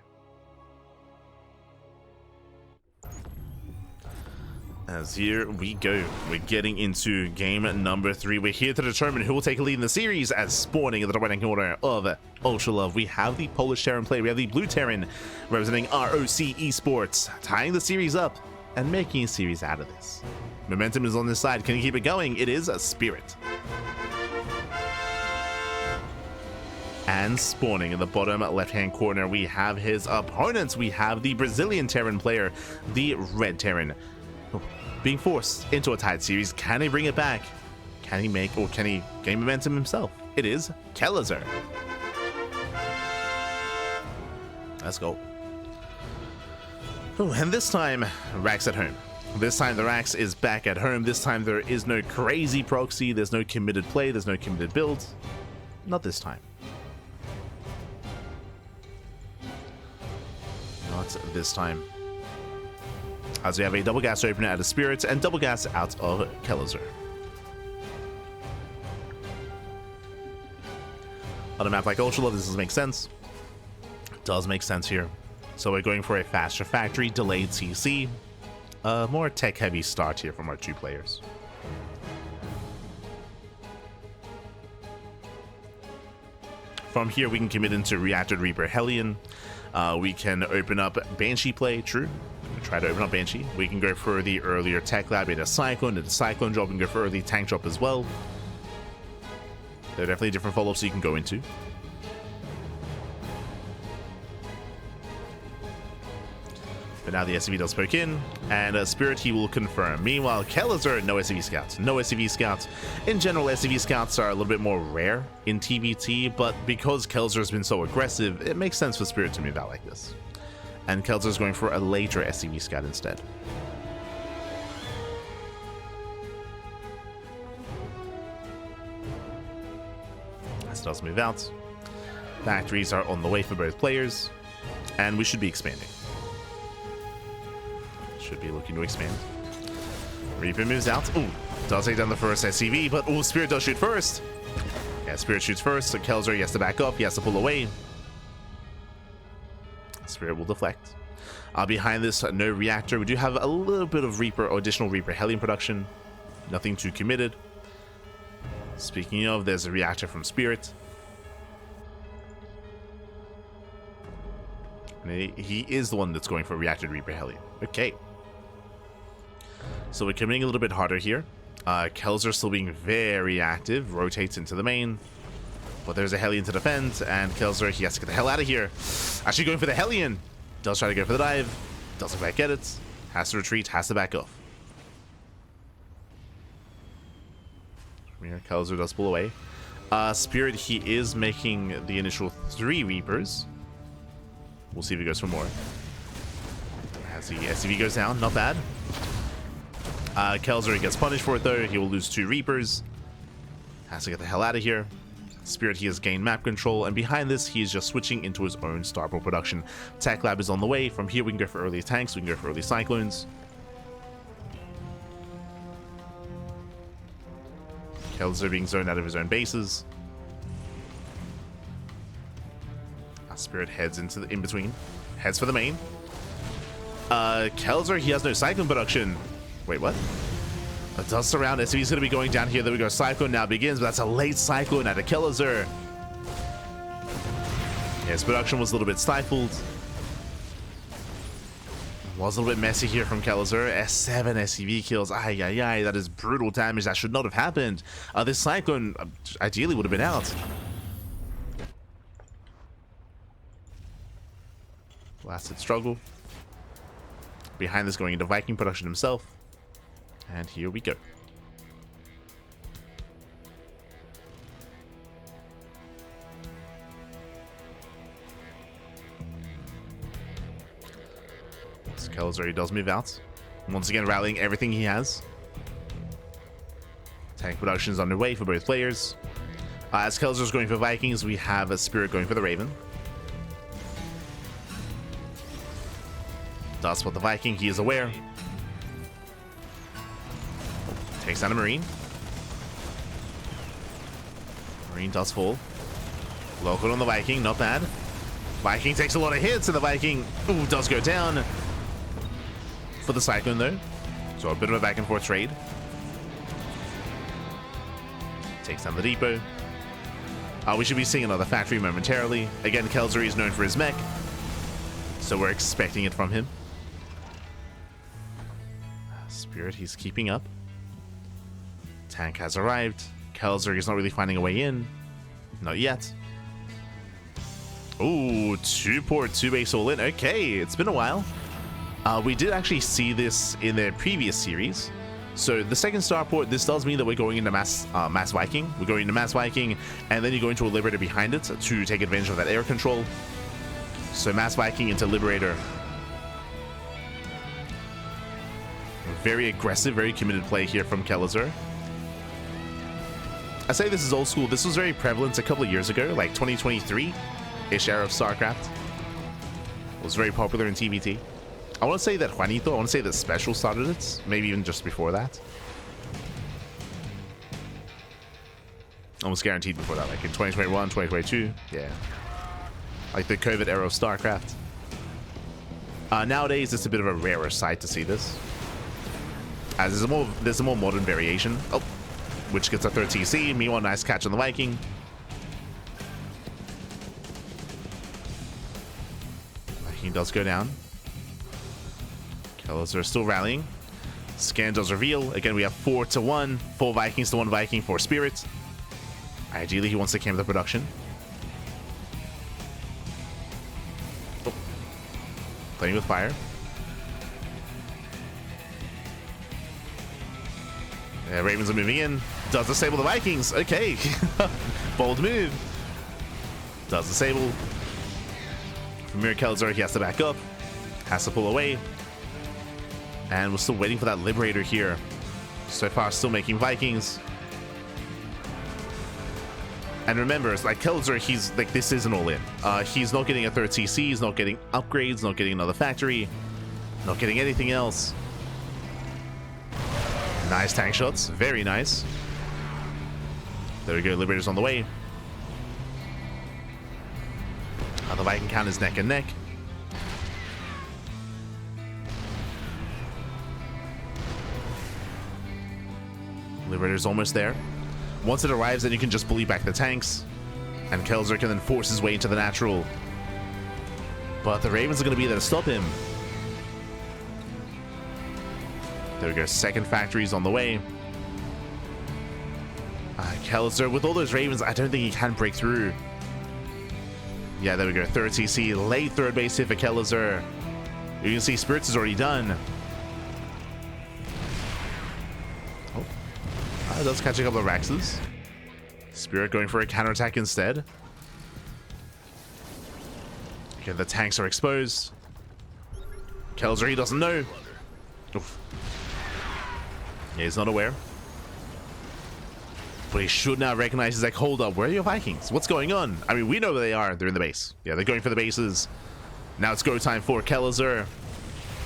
As here we go, we're getting into game number 3. We're here to determine who will take a lead in the series, as spawning in the right-hand corner of Ultra Love, we have the Polish Terran play. We have the Blue Terran representing ROC Esports, tying the series up and making a series out of this. Momentum is on this side. Can he keep it going? It is a Spirit. And spawning in the bottom left-hand corner, we have his opponents. We have the Brazilian Terran player, the Red Terran, being forced into a tied series. Can he bring it back? Can he make, or can he gain momentum himself? It is Kelazhur. Let's go. Oh, and this time, Rax at home. This time the Rax is back at home. This time there is no crazy proxy. There's no committed play. There's no committed build. Not this time. Not this time. As we have a double gas opener out of Spirits and double gas out of Kelazhur. On a map like Ultra, this does make sense. It does make sense here. So we're going for a faster factory, delayed CC. More tech-heavy start here from our two players. From here, we can commit into Reactor Reaper Hellion. We can open up Banshee play, true. Try to open up Banshee. We can go for the earlier Tech Lab into Cyclone, into Cyclone drop, and go for early Tank drop as well. There are definitely different follow-ups you can go into. But now the SCV does poke in, and Spirit he will confirm. Meanwhile, Kelazhur, no SCV scouts. No SCV scouts. In general, SCV scouts are a little bit more rare in TvT, but because Kelazhur has been so aggressive, it makes sense for Spirit to move out like this. And Kelazhur is going for a later SCV scout instead. This does move out. Factories are on the way for both players, and we should be expanding. Should be looking to expand. Reaper moves out. Ooh, does take down the first SCV, but oh, Spirit does shoot first. Yeah, Spirit shoots first, so Kelazhur he has to back up, he has to pull away. Spirit will deflect. Behind this, no reactor. We do have a little bit of Reaper or additional Reaper Hellion production. Nothing too committed. Speaking of, there's a reactor from Spirit. And he is the one that's going for reactor Reaper Hellion. Okay. So we're committing a little bit harder here. Kelazhur still being very active, rotates into the main. But there's a Hellion to defend, and Kelazhur, he has to get the hell out of here. Actually going for the Hellion. Does try to go for the dive. Doesn't quite get it. Has to retreat, has to back off. Here, Kelazhur does pull away. Spirit, he is making the initial 3 Reapers. We'll see if he goes for more. As the SCV goes down, not bad. Kelazhur gets punished for it though. He will lose 2 Reapers. Has to get the hell out of here. Spirit, he has gained map control, and behind this, he is just switching into his own Starport production. Tech Lab is on the way. From here, we can go for early tanks, we can go for early cyclones. Kelazhur being zoned out of his own bases. Spirit heads into the in-between. Heads for the main. Kelazhur, he has no Cyclone production. Wait, what? A dust around SCV is going to be going down here. There we go. Cyclone now begins, but that's a late Cyclone out of Kelazhur. His production was a little bit stifled. Was a little bit messy here from Kelazhur. S7 SCV kills. Ay, ay, ay. That is brutal damage. That should not have happened. This Cyclone ideally would have been out. Lasted struggle. Behind this, going into Viking production himself. And here we go. Kelazhur, he does move out. Once again, rallying everything he has. Tank production is underway for both players. As Kelazhur is going for Vikings, we have a Spirit going for the Raven. Does spot the Viking, he is aware. Takes down a Marine. Marine does fall. Local on the Viking, not bad. Viking takes a lot of hits, and the Viking, ooh, does go down. For the Cyclone though. So a bit of a back and forth trade. Takes down the depot. We should be seeing another factory momentarily. Again, Kelazhur is known for his mech, so we're expecting it from him. Spirit, he's keeping up. Tank has arrived. Kelazhur is not really finding a way in. Not yet. Ooh, 2 port, 2 base all in. Okay, it's been a while. We did actually see this in the previous series. So the second starport, this does mean that we're going into Mass Viking. We're going into Mass Viking, and then you're going to a Liberator behind it to take advantage of that air control. So Mass Viking into Liberator. Very aggressive, very committed play here from Kelazhur. I say this is old school. This was very prevalent a couple of years ago, like 2023-ish era of StarCraft. It was very popular in TvT. I want to say that Juanito, I want to say that Special started it, maybe even just before that. Almost guaranteed before that, like in 2021, 2022, yeah. Like the COVID era of StarCraft. Nowadays, it's a bit of a rarer sight to see this. As there's a more modern variation. Oh, which gets a 3rd TC. Meanwhile, nice catch on the Viking. Viking does go down. Kelazhur still rallying. Scan does reveal. Again, we have 4 to 1. 4 Vikings to 1 Viking for Spirit. Ideally, he wants to camp the production. Oh. Playing with fire. Yeah, Ravens are moving in. Does disable the Vikings. Okay. Bold move. Does disable. From Mir Kelazhur, he has to back up. Has to pull away. And we're still waiting for that Liberator here. So far, still making Vikings. And remember, it's like Kelazhur, he's like, this isn't all in. He's not getting a 3rd CC, he's not getting upgrades, not getting another factory, not getting anything else. Nice tank shots, very nice. There we go, Liberator's on the way. The Viking count is neck and neck. Liberator's almost there. Once it arrives, then you can just bully back the tanks, and Kelazhur can then force his way into the natural. But the Ravens are going to be there to stop him. There we go, 2nd factory's on the way. Kelazhur, with all those Ravens, I don't think he can break through. Yeah, there we go, 3rd TC, late 3rd base hit for Kelazhur. You can see Spirits is already done. Oh, does catch a couple of Raxes. Spirit going for a counterattack instead. Okay, the tanks are exposed. Kelazhur, he doesn't know. Oof. Yeah, he's not aware. But he should now recognize, he's like, hold up, where are your Vikings? What's going on? I mean, we know where they are. They're in the base. Yeah, they're going for the bases. Now it's go time for Kelazhur.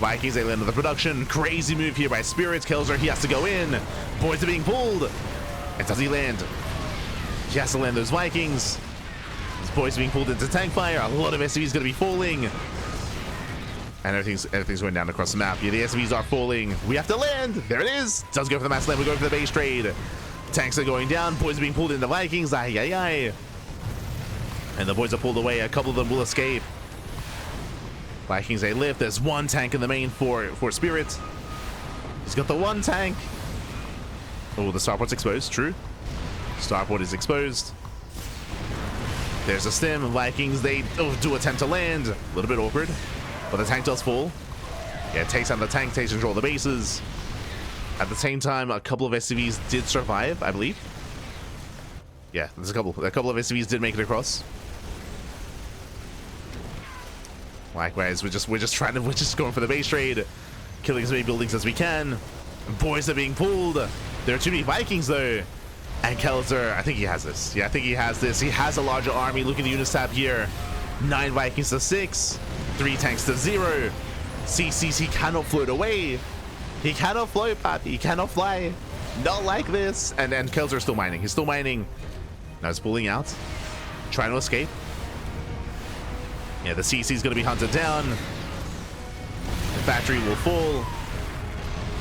Vikings, they land on the production. Crazy move here by Spirit. Kelazhur, he has to go in. Boys are being pulled. And does he land? He has to land those Vikings. His boys are being pulled into tank fire. A lot of SCVs going to be falling. And everything's going down across the map. Yeah, the SCVs are falling. We have to land. There it is. Does go for the mass land. We're going for the base trade. Tanks are going down. Boys are being pulled into Vikings. Ay, ay, ay. And the boys are pulled away. A couple of them will escape. Vikings, they live. There's 1 tank in the main for Spirit. He's got the 1 tank. Oh, the starport's exposed. True. Starport is exposed. There's a stem. Vikings, they do attempt to land. A little bit awkward. But the tank does fall. Yeah, it takes out the tank, takes control of the bases. At the same time, a couple of SCVs did survive, I believe. Yeah, there's a couple of SCVs did make it across. Likewise, we're just going for the base trade, killing as many buildings as we can. Boys are being pulled. There are too many Vikings though. And Kelazhur, I think he has this. Yeah, I think he has this. He has a larger army. Look at the units tab here. 9 Vikings to 6, 3 tanks to 0. CCs, he cannot float away. He cannot float, Papi. He cannot fly. Not like this. And Kelazhur is still mining. He's still mining. Now he's pulling out, trying to escape. Yeah, the CC is going to be hunted down. The factory will fall.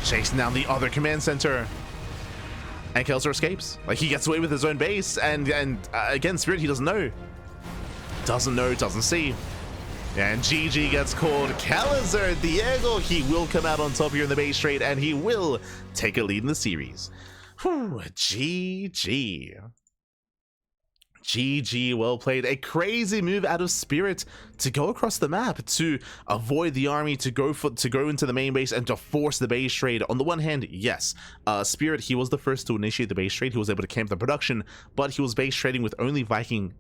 Chasing down the other command center. And Kelazhur escapes. Like, he gets away with his own base. And again, Spirit, he doesn't know. Doesn't know, doesn't see. And GG gets called. Kelazhur, Diego, he will come out on top here in the base trade, and he will take a lead in the series. Whew, GG. GG, well played. A crazy move out of Spirit to go across the map to avoid the army, to go into the main base and to force the base trade. On the one hand, yes, Spirit, he was the first to initiate the base trade. He was able to camp the production, but he was base trading with only Viking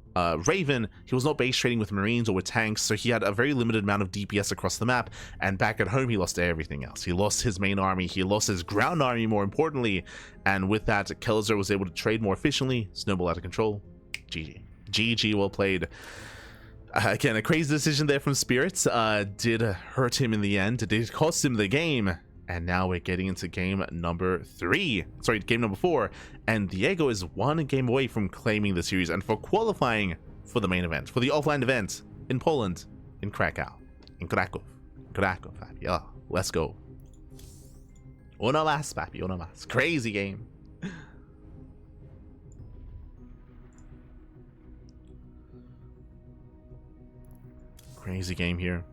Raven. He was not base trading with Marines or with tanks, so he had a very limited amount of DPS across the map, and back at home he lost everything else. He lost his main army, he lost his ground army more importantly, and with that, Kelazhur was able to trade more efficiently, snowball out of control. GG. GG, well played. Again, a crazy decision there from Spirits. Did hurt him in the end. It did cost him the game. And now we're getting into game number 3. Sorry, game number 4. And Diego is 1 game away from claiming the series and for qualifying for the main event, for the offline event in Poland, in Krakow, in Cracov. Cracov, yeah, let's go. Uno más, papi, uno más. Crazy game. Crazy game here,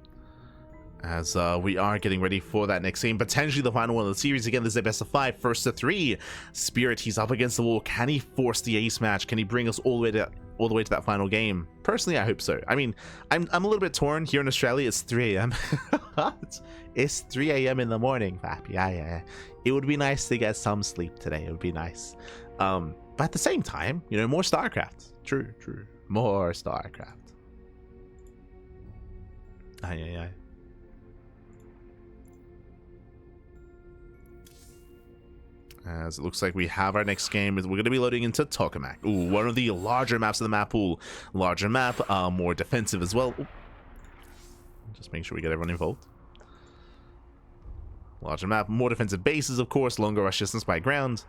as we are getting ready for that next game, potentially the final one of the series. Again, this is a best of 5, first to 3. Spirit, he's up against the wall. Can he force the ace match? Can he bring us all the way to that final game? Personally, I hope so. I mean, I'm a little bit torn. Here in Australia, it's 3 a.m. It's 3 a.m. in the morning, papi. Yeah. It would be nice to get some sleep today. It would be nice. But at the same time, you know, more StarCraft. True. More StarCraft. Aye. As it looks like we have our next game, we're going to be loading into Tokamak. Ooh, one of the larger maps of the map pool. Larger map, more defensive as well. Ooh. Just make sure we get everyone involved. Larger map, more defensive bases, of course. Longer rush distance by ground.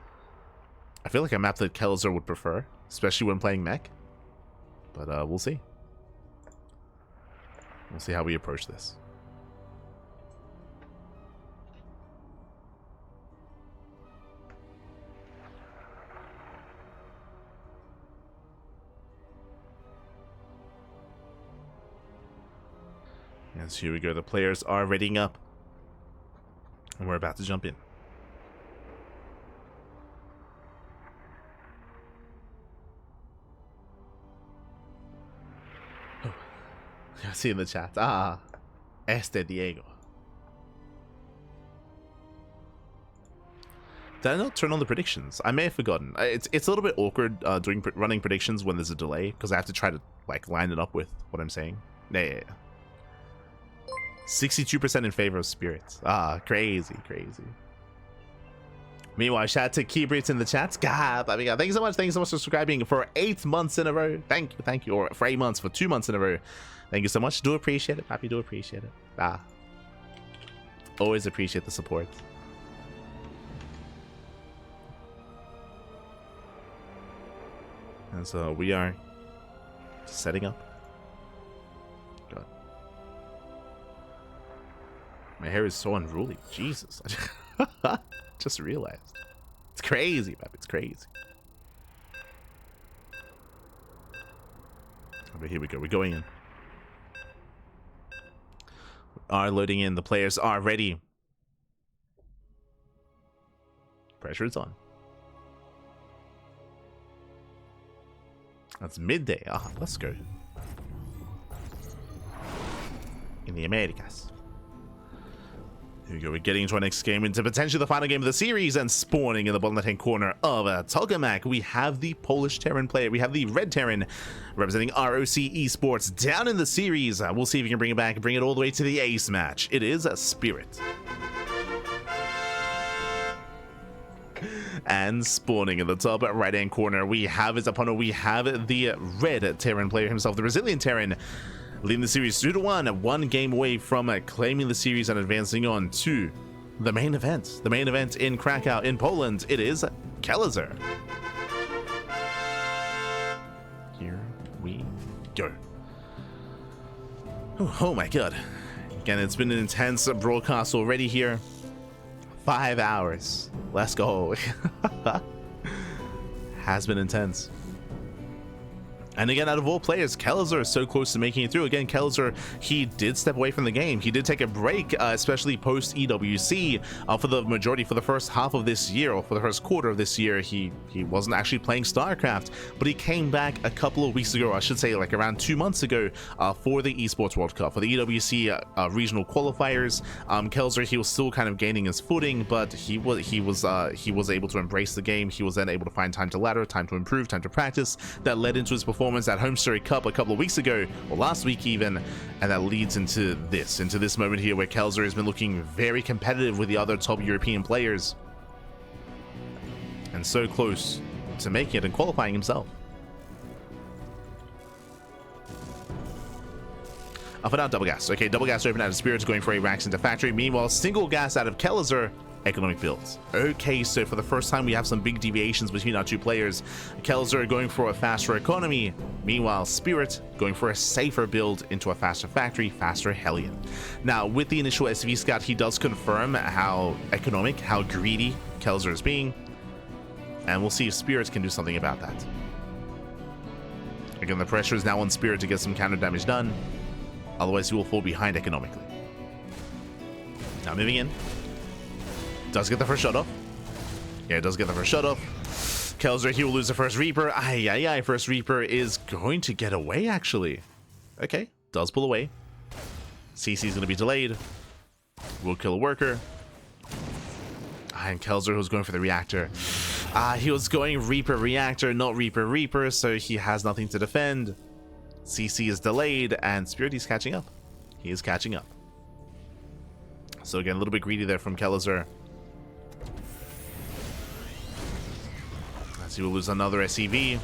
I feel like a map that Kelazhur would prefer, especially when playing mech. But we'll see. We'll see how we approach this. Yes, here we go. The players are readying up. And we're about to jump in. I see in the chat. Diego. Did I not turn on the predictions? I may have forgotten. It's a little bit awkward running predictions when there's a delay, because I have to try to like line it up with what I'm saying. Yeah. 62% in favor of Spirits. Crazy. Meanwhile, shout out to Keybrits in the chat. God, thank you so much for subscribing for 8 months in a row. Thank you. Or for 8 months, for 2 months in a row. Thank you so much. Do appreciate it, Pappy. Do appreciate it. Always appreciate the support. And so we are setting up. God. My hair is so unruly. Jesus. Just realized. It's crazy, Pappy. It's crazy. Okay, here we go. We're going in. Are loading in. The players are ready. Pressure is on. That's midday. Let's go. In the Americas. Here we go. We're getting into our next game, into potentially the final game of the series, and spawning in the bottom left-hand corner of Tokamak, we have the Polish Terran player. We have the Red Terran representing ROC Esports down in the series. We'll see if we can bring it back and bring it all the way to the ace match. It is a Spirit. And spawning in the top right-hand corner, we have his opponent. We have the Red Terran player himself, the Resilient Terran, leading the series 2-1, 1 game away from claiming the series and advancing on to the main event. The main event in Krakow, in Poland. It is Kelazhur. Here we go. Oh my god. Again, it's been an intense broadcast already here. 5 hours. Let's go. Has been intense. And again, out of all players, Kelazhur is so close to making it through. Again, Kelazhur, he did step away from the game. He did take a break, especially post EWC, for the majority, for the first half of this year, or for the first quarter of this year. He wasn't actually playing StarCraft, but he came back a couple of weeks ago, I should say like around 2 months ago, for the Esports World Cup, for the EWC regional qualifiers. Kelazhur, he was still kind of gaining his footing, but he was able to embrace the game. He was then able to find time to ladder, time to improve, time to practice. That led into his performance at Home Story Cup a couple of weeks ago, or last week even, and that leads into this moment here where Kelazhur has been looking very competitive with the other top European players, and so close to making it and qualifying himself. For now, double gas. Okay, double gas open out of Spirits, going for a racks into factory. Meanwhile, single gas out of Kelazhur, economic builds. Okay, so for the first time we have some big deviations between our two players. Kelazhur going for a faster economy, meanwhile Spirit going for a safer build into a faster factory, faster Hellion. Now with the initial SV scout, he does confirm how economic, how greedy Kelazhur is being, and we'll see if Spirit can do something about that. Again, the pressure is now on Spirit to get some counter damage done, otherwise he will fall behind economically. Now moving in. Does get the first shot off. Yeah, it does get the first shot off. Kelazhur, he will lose the first Reaper. First Reaper is going to get away, actually. Okay, does pull away. CC is going to be delayed. Will kill a worker. And Kelazhur was going for the reactor. He was going Reaper Reactor, not Reaper Reaper, so he has nothing to defend. CC is delayed, and Spirit is catching up. He is catching up. So again, a little bit greedy there from Kelazhur. He will lose another SCV.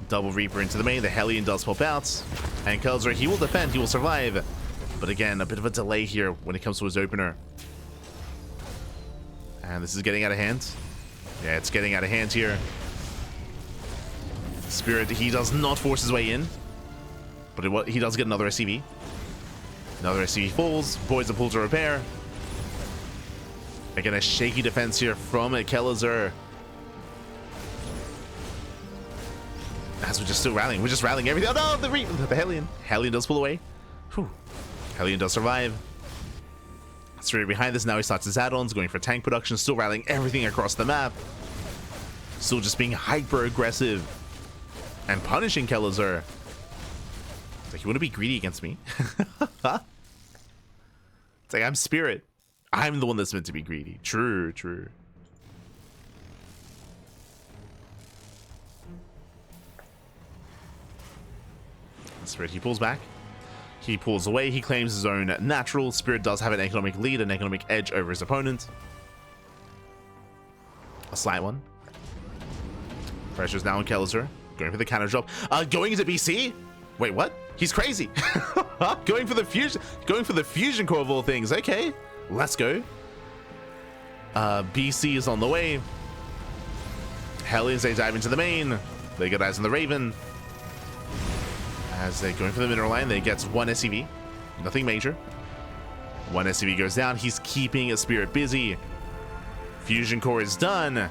Double Reaper into the main. The Hellion does pop out. And Kelazhur, he will defend. He will survive. But again, a bit of a delay here when it comes to his opener. And this is getting out of hand. Yeah, it's getting out of hand here. Spirit, he does not force his way in. But he does get another SCV. Another SCV falls. Voids the pull to repair. Again, a shaky defense here from Kelazhur. As we're just still rallying. We're just rallying everything. Oh no, the Hellion. Hellion does pull away. Whew. Hellion does survive. Straight behind this, now he starts his add-ons, going for tank production, still rallying everything across the map. Still just being hyper aggressive and punishing Kelazhur. It's like, you want to be greedy against me? It's like, I'm Spirit. I'm the one that's meant to be greedy. True, true. Spirit, he pulls back. He pulls away. He claims his own natural. Spirit does have an economic lead, an economic edge over his opponent. A slight one. Pressure's now on Kelazhur. Going for the counter drop. Going into BC? Wait, what? He's crazy. Going for the fusion core of all things. Okay, let's go. BC is on the way. Hellions, they dive into the main. They get eyes on the Raven. As they're going for the mineral line, they get one SCV. Nothing major. One SCV goes down. He's keeping a Spirit busy. Fusion core is done.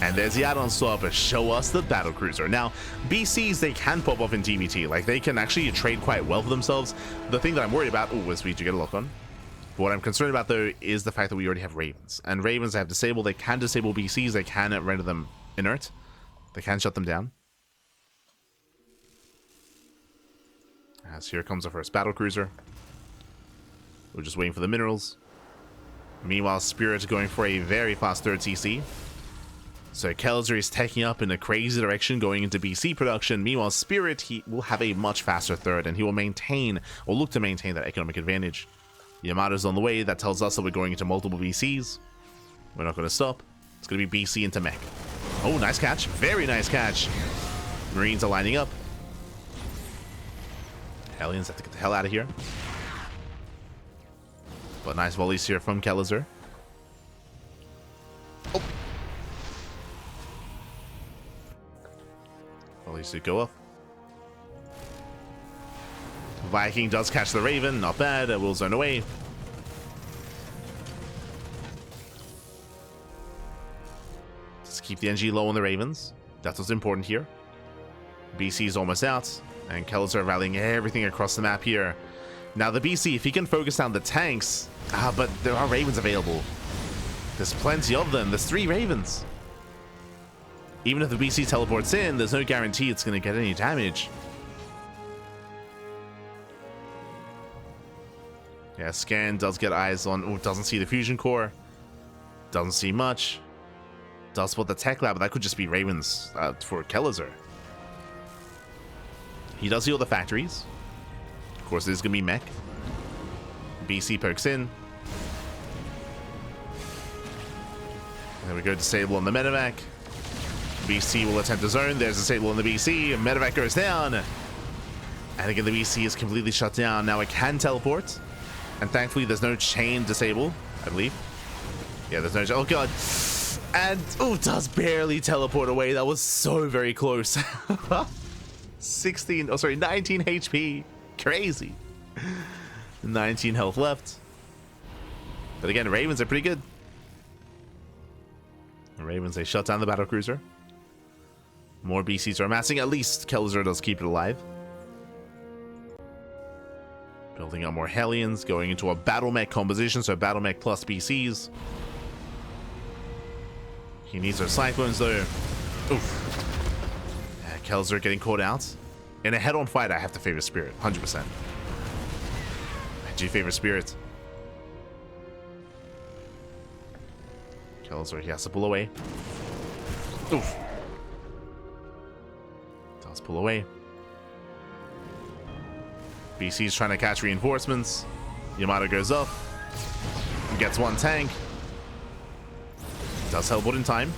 And there's the add-on swap. Show us the battle cruiser. Now, BCs, they can pop off in TvT. Like, they can actually trade quite well for themselves. The thing that I'm worried about... Oh, sweet, you get a lock on. But what I'm concerned about, though, is the fact that we already have Ravens. And Ravens I have disabled. They can disable BCs. They can render them inert. They can shut them down. As here comes the first battle cruiser. We're just waiting for the minerals. Meanwhile, Spirit going for a very fast third CC. So Kelazhur is taking up in a crazy direction, going into BC production. Meanwhile, Spirit, he will have a much faster third, and he will maintain, or look to maintain, that economic advantage. Yamato's on the way. That tells us that we're going into multiple BCs. We're not going to stop. It's going to be BC into mech. Oh, nice catch. Very nice catch. Marines are lining up. Hellions have to get the hell out of here. But nice volleys here from Kelazhur. Oh. Volleys do go up. Viking does catch the Raven. Not bad. Will zone away. Just keep the NG low on the Ravens. That's what's important here. BC's almost out, and Kelazhur rallying everything across the map here. Now the BC, if he can focus down the tanks, but there are Ravens available. There's plenty of them. There's 3 Ravens. Even if the BC teleports in, there's no guarantee it's going to get any damage. Yeah, Scan does get eyes on... Oh, doesn't see the fusion core. Doesn't see much. Does spot the tech lab, but that could just be Ravens for Kelazhur. He does see all the factories. Of course, there's going to be mech. BC pokes in. There we go, disable on the medevac. BC will attempt a zone. There's disable on the BC. Medevac goes down. And again, the BC is completely shut down. Now it can teleport. And thankfully, there's no chain disable, I believe. Yeah, there's no chain. Oh, God. And, oh, does barely teleport away. That was so very close. 19 HP. Crazy. 19 health left. But again, Ravens are pretty good. The Ravens, they shut down the battlecruiser. More BCs are amassing. At least Kelazhur does keep it alive. Building up more Hellions, going into a battle mech composition, so battle mech plus BCs. He needs those Cyclones though. Oof. Yeah, Kelazhur getting caught out. In a head-on fight, I have to favor Spirit, 100%. I do favor Spirit. Kelazhur, he has to pull away. Oof. Does pull away. BC's trying to catch reinforcements. Yamato goes up. Gets one tank. Does teleport in time.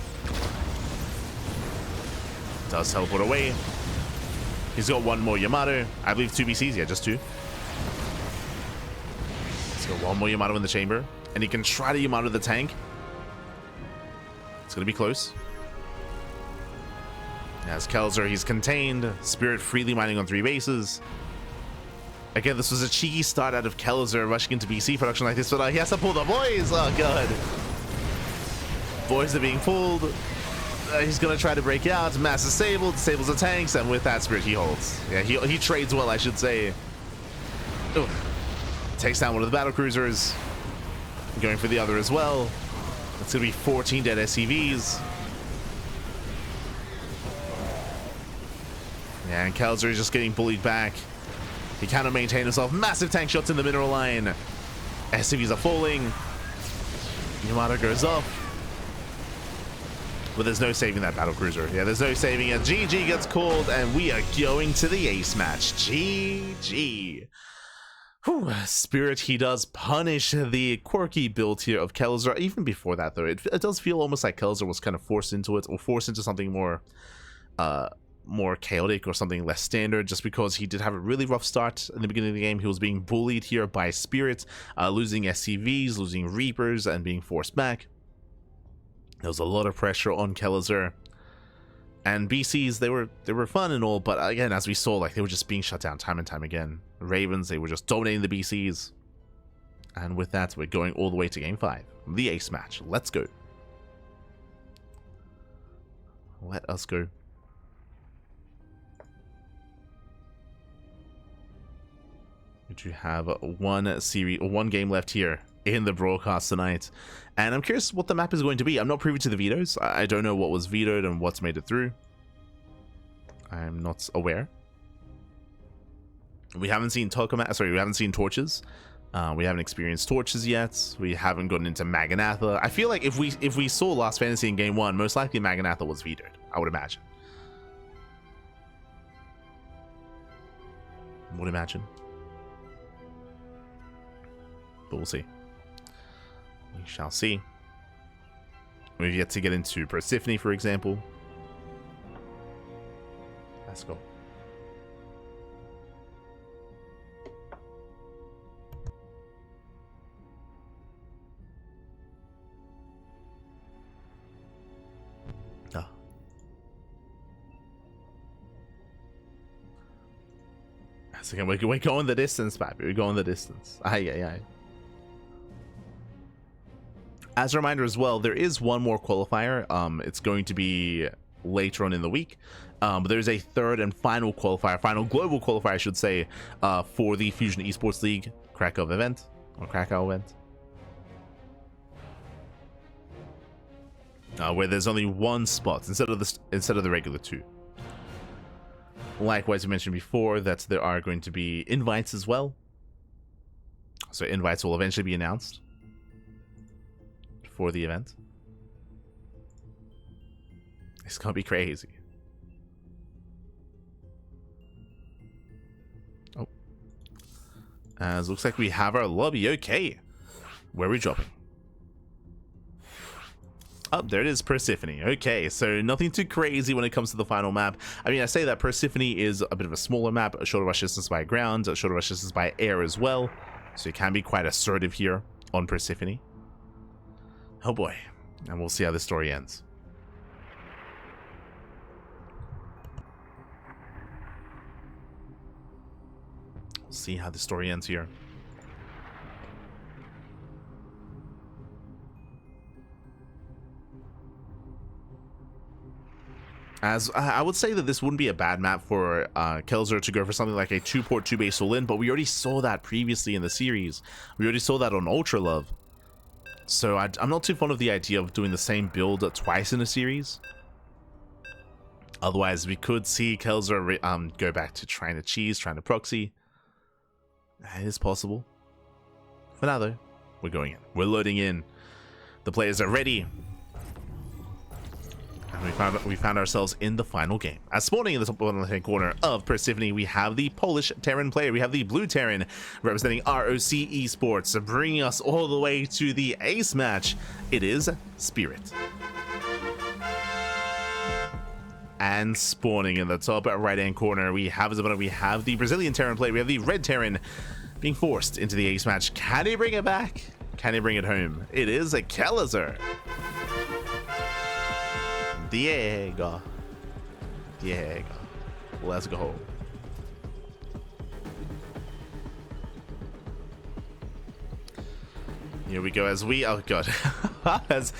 Does teleport away. He's got one more Yamato. I believe 2 BCs. Yeah, just 2. He's got one more Yamato in the chamber. And he can try to Yamato the tank. It's going to be close. As Kelazhur, he's contained. Spirit freely mining on 3 bases. Again, this was a cheeky start out of Kelazhur rushing into BC production like this, but he has to pull the boys. Oh, God. Boys are being pulled. He's going to try to break out. Mass disabled, disables the tanks, and with that Spirit, he holds. Yeah, he trades well, I should say. Ooh. Takes down one of the battlecruisers. Going for the other as well. That's going to be 14 dead SCVs. Yeah, and Kelazhur is just getting bullied back. He cannot maintain himself. Massive tank shots in the mineral line. SCVs are falling. Yamato goes up. But there's no saving that battlecruiser. Yeah, there's no saving it. GG gets called, and we are going to the ace match. GG. Whew. Spirit, he does punish the quirky build here of Kelazhur. Even before that, though, it does feel almost like Kelazhur was kind of forced into it, or forced into something more chaotic or something less standard, just because he did have a really rough start in the beginning of the game. He was being bullied here by Spirit, losing SCVs, losing Reapers, and being forced back. There was a lot of pressure on Kelazhur. And BCs, they were fun and all, but again, as we saw, like, they were just being shut down time and time again. Ravens, they were just dominating the BCs. And with that, we're going all the way to Game 5. The ace match. Let's go. Let us go. We do have one game left here in the broadcast tonight, and I'm curious what the map is going to be. I'm not privy to the vetoes. I don't know what was vetoed and what's made it through. I'm not aware. We haven't seen we haven't seen torches. We haven't experienced torches yet. We haven't gotten into Maganatha. I feel like if we saw Last Fantasy in Game 1, most likely Maganatha was vetoed, I would imagine. Would imagine. But we'll see. We shall see. We've yet to get into Persephone, for example. Let's go. Ah. That's again, we're going the distance, baby. We're going the distance. Aye. As a reminder as well, there is one more qualifier. It's going to be later on in the week. But there's a third and final qualifier, final global qualifier, I should say, for the Fusion Esports League Cracov event, or Krakow event. Where there's only one spot instead of the regular 2. Likewise, we mentioned before that there are going to be invites as well. So invites will eventually be announced for the event. It's gonna be crazy. Oh, as looks like we have our lobby. Okay, where are we dropping? Oh, there it is, Persephone. Okay, so nothing too crazy when it comes to the final map. I mean, I say that Persephone is a bit of a smaller map, a shorter rush distance by ground, a shorter rush distance by air as well. So you can be quite assertive here on Persephone. Oh boy, and we'll see how this story ends. We'll see how the story ends here. As I would say that this wouldn't be a bad map for Kelazhur to go for something like a 2-port 2-base all-in, but we already saw that previously in the series. We already saw that on Ultra Love. So I'm not too fond of the idea of doing the same build twice in a series. Otherwise, we could see Kelazhur go back to trying to cheese, trying to proxy. It is possible. For now, though, we're going in. We're loading in. The players are ready. And we found ourselves in the final game. As spawning in the top left-hand corner of Persephone, we have the Polish Terran player. We have the blue Terran representing ROC Esports, bringing us all the way to the ace match. It is Spirit. And spawning in the top right-hand corner, we have the Brazilian Terran player. We have the red Terran being forced into the ace match. Can he bring it back? Can he bring it home? It is a Kelazhur. Diego. Let's go. Here we go as we, oh god, as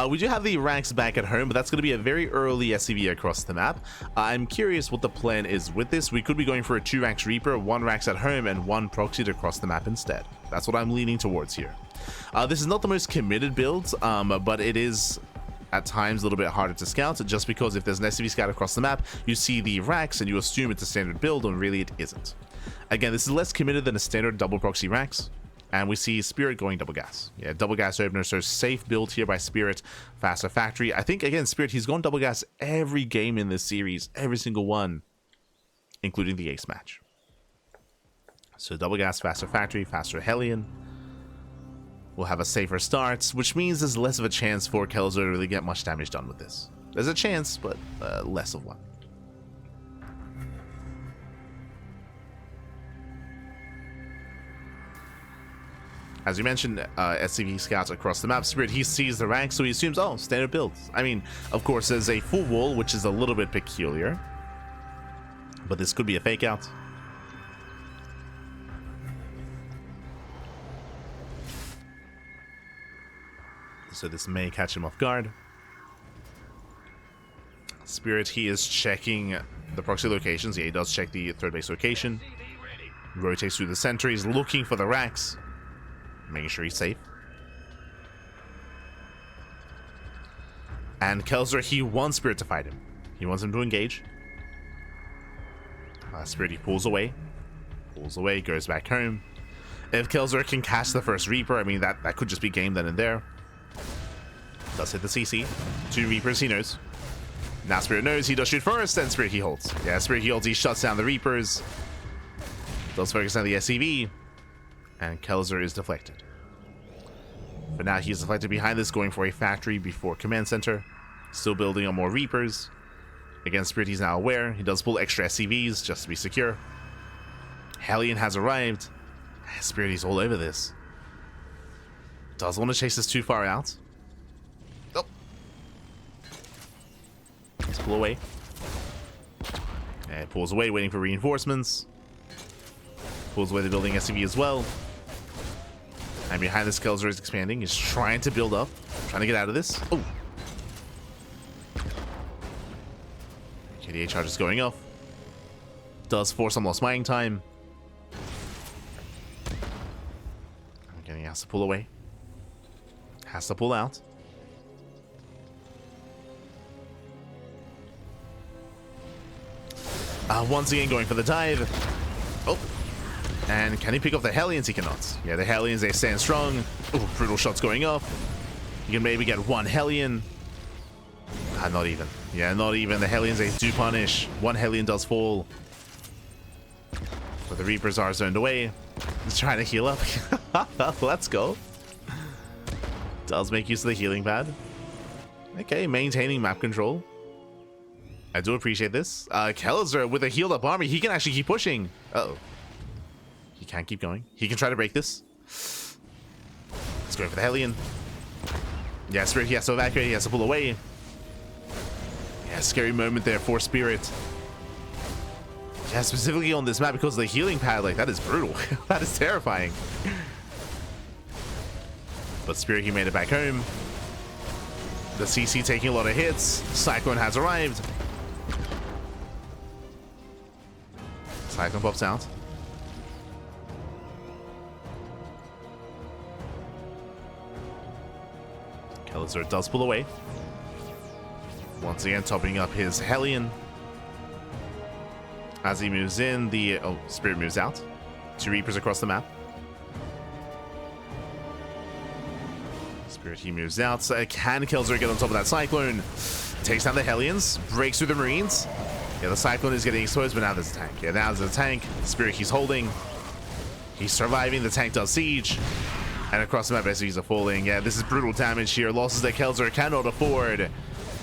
we do have the ranks back at home, but that's going to be a very early SCV across the map. I'm curious what the plan is with this. We could be going for a 2 ranks Reaper, 1 ranks at home, and 1 proxied across the map instead. That's what I'm leaning towards here. This is not the most committed build, but it is at times a little bit harder to scout, just because if there's an SCV scout across the map, you see the racks and you assume it's a standard build, when really it isn't. Again, this is less committed than a standard double proxy racks, and we see Spirit going double gas. Yeah, double gas opener, so safe build here by Spirit. Faster factory. I think, again, Spirit, he's gone double gas every game in this series, every single one, including the ace match. So double gas, faster factory, faster Hellion. We'll have a safer start, which means there's less of a chance for Kelazhur to really get much damage done with this. There's a chance, but less of one. As you mentioned, SCV scouts across the map. Spirit, he sees the rank, so he assumes, oh, standard builds. I mean, of course, there's a full wall, which is a little bit peculiar, but this could be a fake out. So this may catch him off guard. Spirit, he is checking the proxy locations. Yeah, he does check the 3rd base location. Rotates through the center. He's looking for the racks, making sure he's safe. And Kelazhur, he wants Spirit to fight him. He wants him to engage. Spirit, he pulls away. Goes back home. If Kelazhur can catch the first Reaper, I mean, that could just be game then and there. Does hit the CC. 2 Reapers, he knows. Now Spirit knows, he does shoot first, and Spirit he holds. Yeah, Spirit he holds, he shuts down the Reapers. Does focus on the SCV. And Kelazhur is deflected. But now he's deflected behind this, going for a factory before command center. Still building on more Reapers. Again, Spirit he's now aware. He does pull extra SCVs just to be secure. Hellion has arrived. Spirit he's all over this. Does want to chase this too far out. Oh. Let's pull away. And pulls away, waiting for reinforcements. Pulls away the building SCV as well. And behind this, Kelazhur is expanding. He's trying to build up. Trying to get out of this. Oh. KDA charge is going off. Does force some lost mining time. Again, he has to pull away. Has to pull out. Once again, going for the dive. Oh. And can he pick up the Hellions? He cannot. Yeah, the Hellions, they stand strong. Oh, brutal shots going off. You can maybe get one Hellion. Not even. Yeah, not even. The Hellions, they do punish. One Hellion does fall. But the Reapers are zoned away. He's trying to heal up. Let's go. Does make use of the healing pad. Okay, maintaining map control. I do appreciate this. Kelazhur with a healed up army, he can actually keep pushing. Uh-oh. He can't keep going. He can try to break this. Let's go for the Hellion. Yeah, Spirit, he has to evacuate. He has to pull away. Yeah, scary moment there for Spirit. Yeah, specifically on this map because of the healing pad. Like, that is brutal. That is terrifying. But Spirit, he made it back home. The CC taking a lot of hits. Cyclone has arrived. Cyclone pops out. Kelazhur does pull away. Once again, topping up his Hellion. As he moves in, the Spirit moves out. 2 Reapers across the map. Spirit, he moves out. Can Kelazhur get on top of that Cyclone? Takes down the Hellions. Breaks through the Marines. Yeah, the Cyclone is getting exposed, but now there's a tank. Yeah, now there's a tank. Spirit, he's holding. He's surviving. The tank does siege. And across the map, SCVs are falling. Yeah, this is brutal damage here. Losses that Kelazhur cannot afford.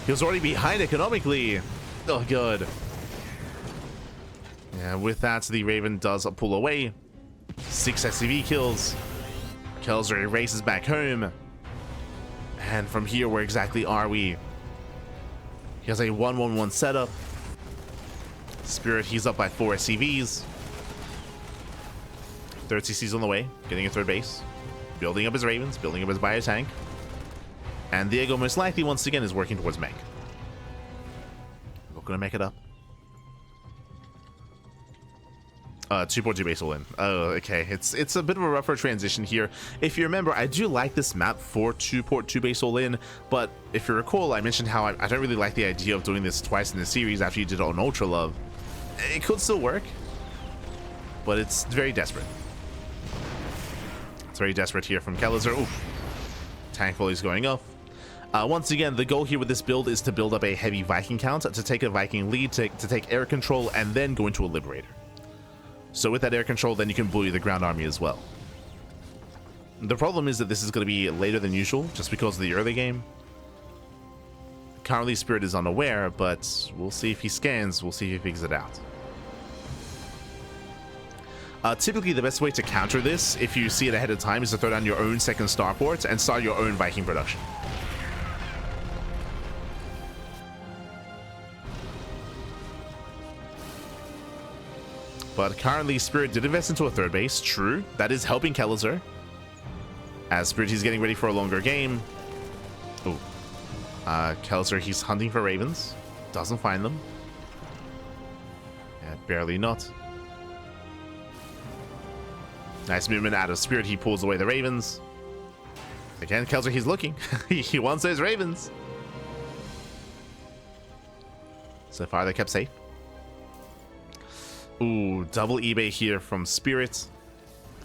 He was already behind economically. Oh, God. Yeah, with that, the Raven does pull away. 6 SCV kills. Kelazhur races back home. And from here, where exactly are we? He has a 1-1-1 setup. Spirit, he's up by 4 SCVs. 3rd CC's on the way, getting a 3rd base. Building up his Ravens, building up his bio tank. And Diego most likely, once again, is working towards mech. We're gonna make it up. 2.2 base all in. Oh, okay. It's a bit of a rougher transition here. If you remember, I do like this map for 2.2 base all in, but if you recall, I mentioned how I don't really like the idea of doing this twice in the series after you did it on Ultra Love. It could still work, but it's very desperate. It's very desperate here from Kelazhur. Oof. Tank volley's going off. Once again, the goal here with this build is to build up a heavy Viking count, to take a Viking lead, to take air control, and then go into a Liberator. So with that air control, then you can bully the ground army as well. The problem is that this is going to be later than usual, just because of the early game. Currently, Spirit is unaware, but we'll see if he scans, we'll see if he figures it out. Typically, the best way to counter this, if you see it ahead of time, is to throw down your own 2nd starport and start your own Viking production. But currently, Spirit did invest into a 3rd base. True, that is helping Kelazhur. As Spirit, he's getting ready for a longer game. Oh, Kelazhur, he's hunting for Ravens. Doesn't find them. Yeah, barely not. Nice movement out of Spirit. He pulls away the Ravens. Again, Kelazhur, he's looking. He wants those Ravens. So far, they kept safe. Ooh, double eBay here from Spirit.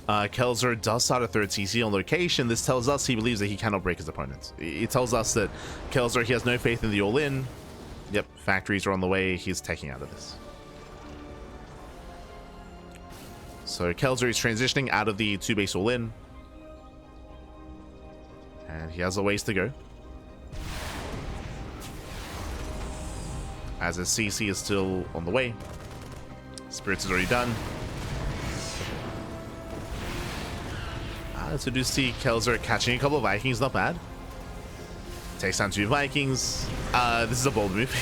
Kelazhur does start a 3rd CC on location. This tells us he believes that he cannot break his opponents. It tells us that Kelazhur, he has no faith in the all-in. Yep, factories are on the way. He's taking out of this. So Kelazhur is transitioning out of the 2 base all-in. And he has a ways to go. As his CC is still on the way. Spirits is already done. So do see Kelazhur catching a couple of Vikings, not bad. Takes down 2 Vikings. This is a bold move.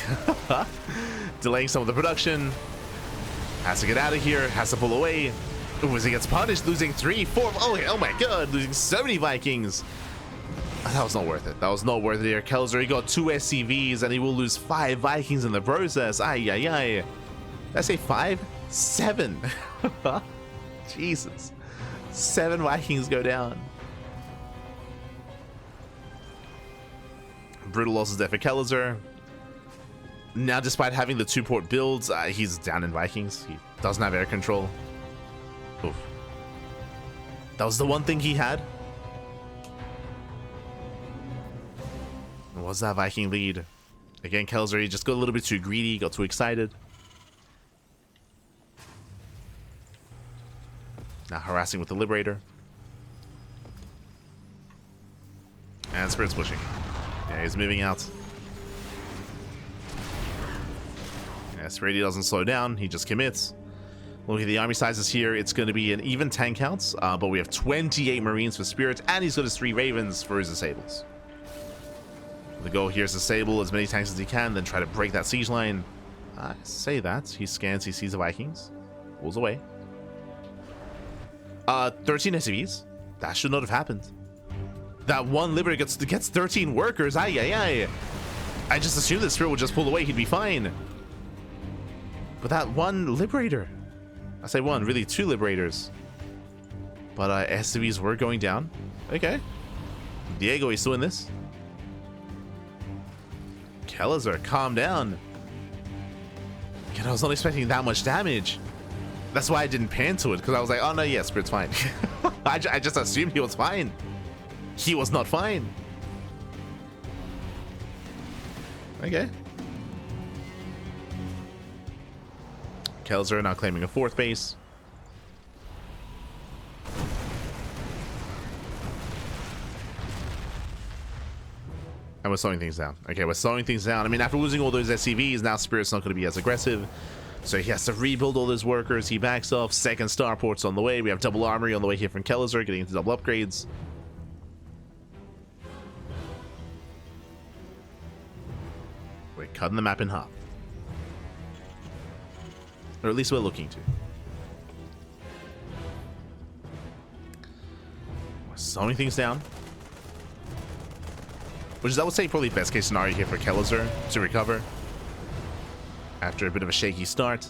Delaying some of the production. Has to get out of here, has to pull away. Ooh, as he gets punished, losing 3, 4. Oh my god, losing so many Vikings. That was not worth it. That was not worth it here. Kelazhur, he got 2 SCVs and he will lose 5 Vikings in the process. Ay, ay, ay. Did I say 5? 7. Jesus. 7 Vikings go down. Brutal losses there for Kelazhur. Now, despite having the 2-port builds, he's down in Vikings. He doesn't have air control. Oof. That was the one thing he had. Was that Viking lead? Again, Kelazhur, he just got a little bit too greedy, got too excited. Now harassing with the Liberator. And Spirit's pushing. Yeah, he's moving out. Yeah, Spirit, he doesn't slow down, he just commits. Look at the army sizes here, it's going to be an even tank count, but we have 28 Marines for Spirit, and he's got his 3 Ravens for his Disables. The goal here is to disable as many tanks as he can, then try to break that siege line. I say that. He scans, he sees the Vikings. Pulls away. 13 SCVs. That should not have happened. That one Liberator gets 13 workers. Ay, ay, ay. I just assumed that Spirit would just pull away. He'd be fine. But that one Liberator. I say one, really 2 Liberators. But SCVs were going down. Okay. Diego, he's still in this. Kelazhur, calm down. God, I was not expecting that much damage. That's why I didn't pan to it, because I was like, oh no, yeah, Spirit's fine. I just assumed he was fine. He was not fine. Okay. Kelazhur now claiming a 4th base. And we're slowing things down. Okay, we're slowing things down. I mean, after losing all those SCVs, now Spirit's not going to be as aggressive. So he has to rebuild all those workers. He backs off. 2nd starport's on the way. We have double armory on the way here from Kelazhur, getting into double upgrades. We're cutting the map in half. Or at least we're looking to. We're slowing things down. Which is, I would say, probably best case scenario here for Kelazhur to recover after a bit of a shaky start.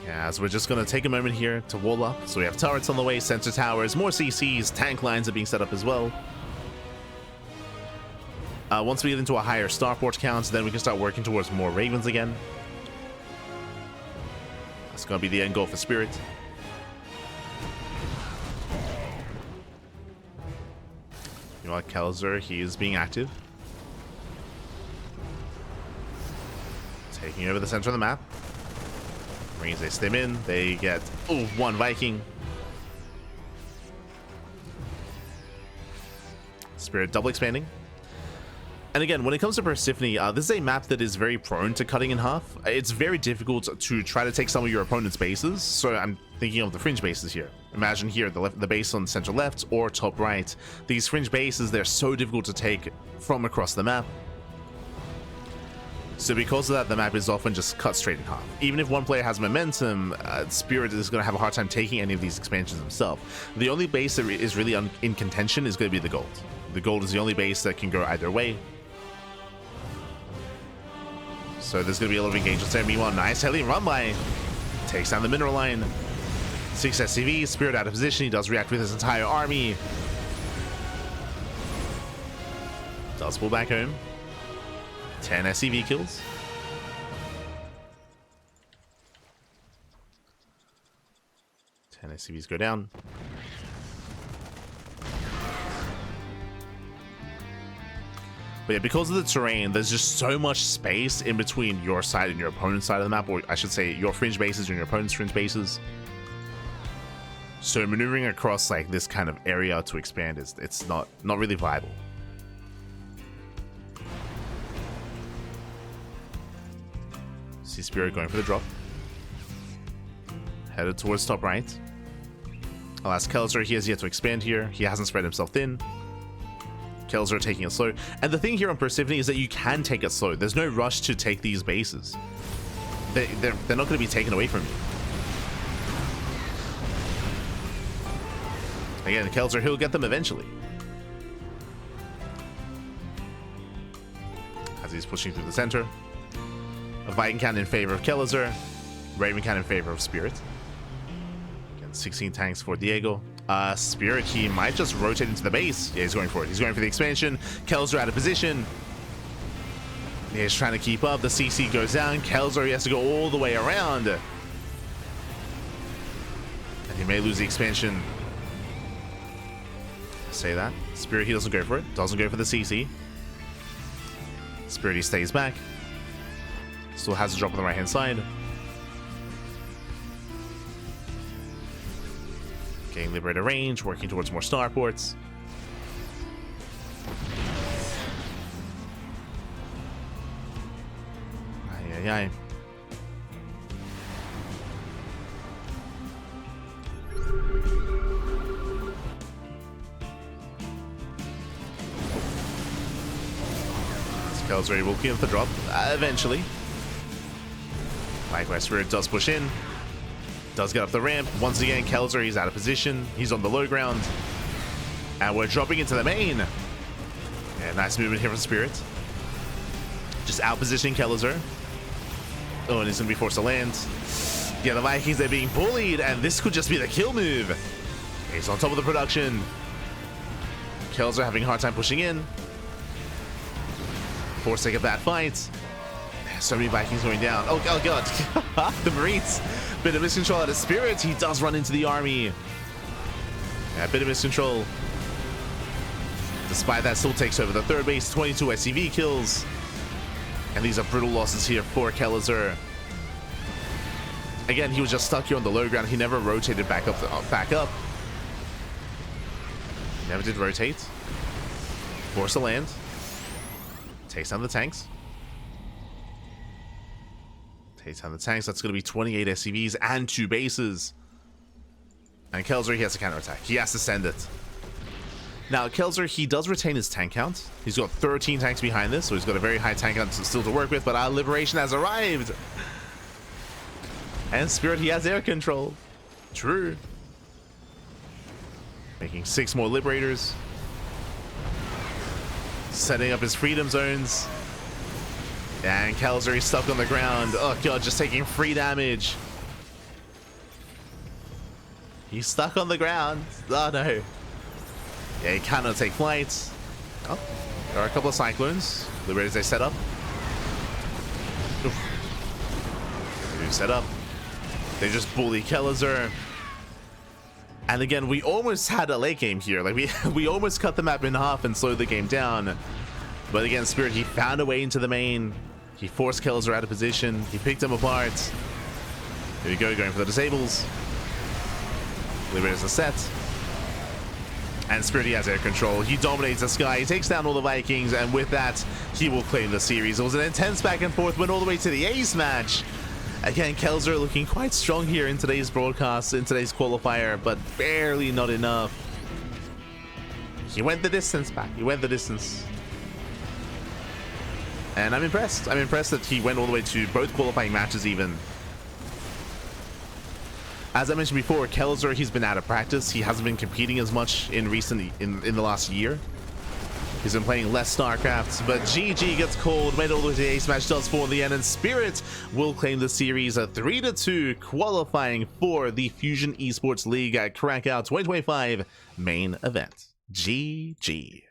Yeah, so we're just going to take a moment here to wall up. So we have turrets on the way, sensor towers, more CCs, tank lines are being set up as well. Once we get into a higher starport count, then we can start working towards more Ravens again. That's going to be the end goal for Spirit. You know what, Kelazhur, he is being active. Taking over the center of the map. Marines, they stim in. They get, 1 Viking. Spirit double expanding. And again, when it comes to Persephone, this is a map that is very prone to cutting in half. It's very difficult to try to take some of your opponent's bases. So I'm thinking of the fringe bases here. Imagine here, the base on center left or top right. These fringe bases, they're so difficult to take from across the map. So because of that, the map is often just cut straight in half. Even if one player has momentum, Spirit is going to have a hard time taking any of these expansions himself. The only base that is really in contention is going to be the gold. The gold is the only base that can go either way. So there's going to be a lot of engagements there. Meanwhile, nice heavy run by. Takes down the mineral line. 6 SCV, Spirit out of position. He does react with his entire army. Does pull back home. 10 SCV kills. SCVs go down. But yeah, because of the terrain, there's just so much space in between your side and your opponent's side of the map, or I should say your fringe bases and your opponent's fringe bases. So maneuvering across like this kind of area to expand it's not really viable. See Spirit going for the drop. Headed towards top right. Alas, Kelazhur, he has yet to expand here. He hasn't spread himself thin. Kelazhur taking it slow. And the thing here on Persephone is that you can take it slow. There's no rush to take these bases. They're not going to be taken away from you. Again, Kelazhur, he'll get them eventually. As he's pushing through the center. A Viking cannon in favor of Kelazhur. Raven cannon in favor of Spirit. Again, 16 tanks for Diego. Spirit, he might just rotate into the base. Yeah, he's going for it. He's going for the expansion. Kelazhur out of position. Yeah, he's trying to keep up. The CC goes down. Kelazhur, he has to go all the way around. And he may lose the expansion. Say that. Spirit, he doesn't go for it. Doesn't go for the CC. Spirit, he stays back. Still has a drop on the right-hand side. Getting liberated range, working towards more starports. Aye. Kelazhur will clean up the drop eventually. Likewise, Spirit does push in. Does get up the ramp. Once again, Kelazhur, he's out of position. He's on the low ground. And we're dropping into the main. Yeah, nice movement here from Spirit. Just out-positioning Kelazhur. Oh, and he's going to be forced to land. Yeah, the Vikings, they're being bullied, and this could just be the kill move. He's on top of the production. Kelazhur having a hard time pushing in. Forced to take a bad fight. So many Vikings going down. Oh god. The Marines. Bit of miscontrol out of Spirit. He does run into the army. Yeah, bit of miscontrol. Despite that, still takes over the third base. 22 SCV kills. And these are brutal losses here for Kelazhur. Again, he was just stuck here on the low ground. He never rotated back up. Never did rotate. Force to land. Takes down the tanks. Takes down the tanks. That's going to be 28 SCVs and 2 bases. And Kelazhur, he has to counterattack. He has to send it. Now, Kelazhur, he does retain his tank count. He's got 13 tanks behind this, so he's got a very high tank count still to work with, but our liberation has arrived. And Spirit, he has air control. True. Making 6 more liberators. Setting up his freedom zones. And Kelazhur, he's stuck on the ground. Oh god, just taking free damage. He's stuck on the ground. Oh no. Yeah, he cannot take flight. Oh, there are a couple of cyclones. Liberators they set up. Oof. They do set up. They just bully Kelazhur. And again, we almost had a late game here. Like we almost cut the map in half and slowed the game down. But again, Spirit, he found a way into the main. He forced Kelazhur out of position. He picked him apart. Here we go, going for the disables. Liberators are set. And Spirit, he has air control. He dominates the sky. He takes down all the Vikings. And with that, he will claim the series. It was an intense back and forth. Went all the way to the ace match. Again, Kelazhur looking quite strong here in today's broadcast, in today's qualifier, but barely not enough. He went the distance back. He went the distance. And I'm impressed. I'm impressed that he went all the way to both qualifying matches even. As I mentioned before, Kelazhur, he's been out of practice. He hasn't been competing as much in the last year. He's been playing less StarCraft, but GG gets called, made all the way to the ace match, does fall in the end, and Spirit will claim the series a 3-2, qualifying for the Fusion Esports League at Cracov 2025 main event. GG.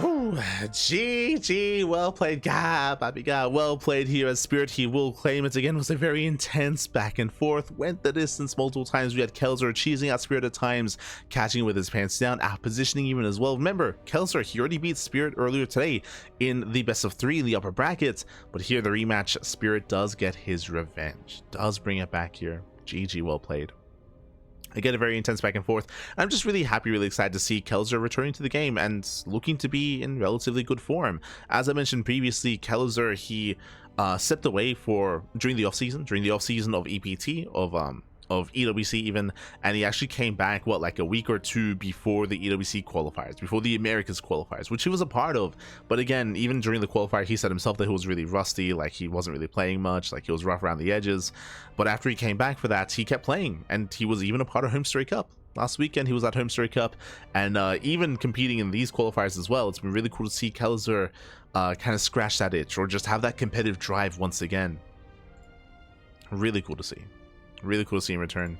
Ooh, GG, well played, Baby Gab, well played here as Spirit. He will claim it again. It was a very intense back and forth, went the distance multiple times. We had Kelazhur cheesing out Spirit at times, catching with his pants down, out positioning even as well. Remember, Kelazhur, he already beat Spirit earlier today in the best of 3 in the upper brackets, but here the rematch, Spirit does get his revenge, does bring it back here. GG, well played. Again, a very intense back and forth. I'm just really happy, really excited to see Kelazhur returning to the game and looking to be in relatively good form. As I mentioned previously, Kelazhur, he stepped away during the off season of EPT, of of EWC even, and he actually came back like a week or two before the EWC qualifiers, before the Americas qualifiers, which he was a part of. But again, even during the qualifier, he said himself that he was really rusty, like he wasn't really playing much, like he was rough around the edges. But after he came back for that, he kept playing, and he was even a part of Home Story Cup. Last weekend he was at Home Story Cup, and even competing in these qualifiers as well. It's been really cool to see Kelazhur kind of scratch that itch, or just have that competitive drive once again. Really cool to see. Really cool to see him return.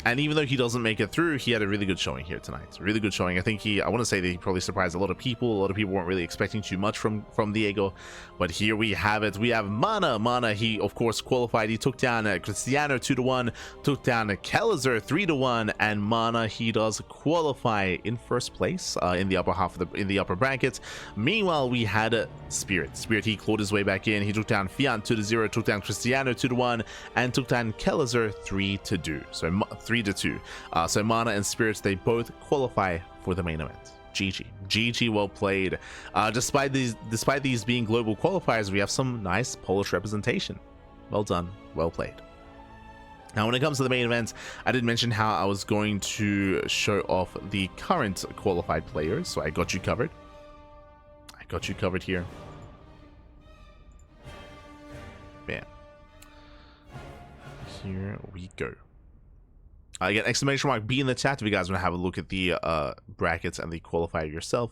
And even though he doesn't make it through, he had a really good showing here tonight. Really good showing. I think I want to say that he probably surprised a lot of people. A lot of people weren't really expecting too much from Diego. But here we have it. We have Mana. Mana, he of course qualified. He took down Cristiano 2-1, took down Kelazhur 3-1, and Mana, he does qualify in first place in the upper half of the upper bracket. Meanwhile, we had Spirit. Spirit, he clawed his way back in. He took down Fiant 2-0, took down Cristiano 2-1, and took down Kelazhur 3-2. So 3-2. So Mana and Spirits, they both qualify for the main event. GG, well played. Despite these being global qualifiers, we have some nice Polish representation. Well done, well played. Now, when it comes to the main event, I did mention how I was going to show off the current qualified players, so I got you covered. I got you covered here. Bam. Here we go. Again, exclamation mark B in the chat if you guys want to have a look at the brackets and the qualifier yourself.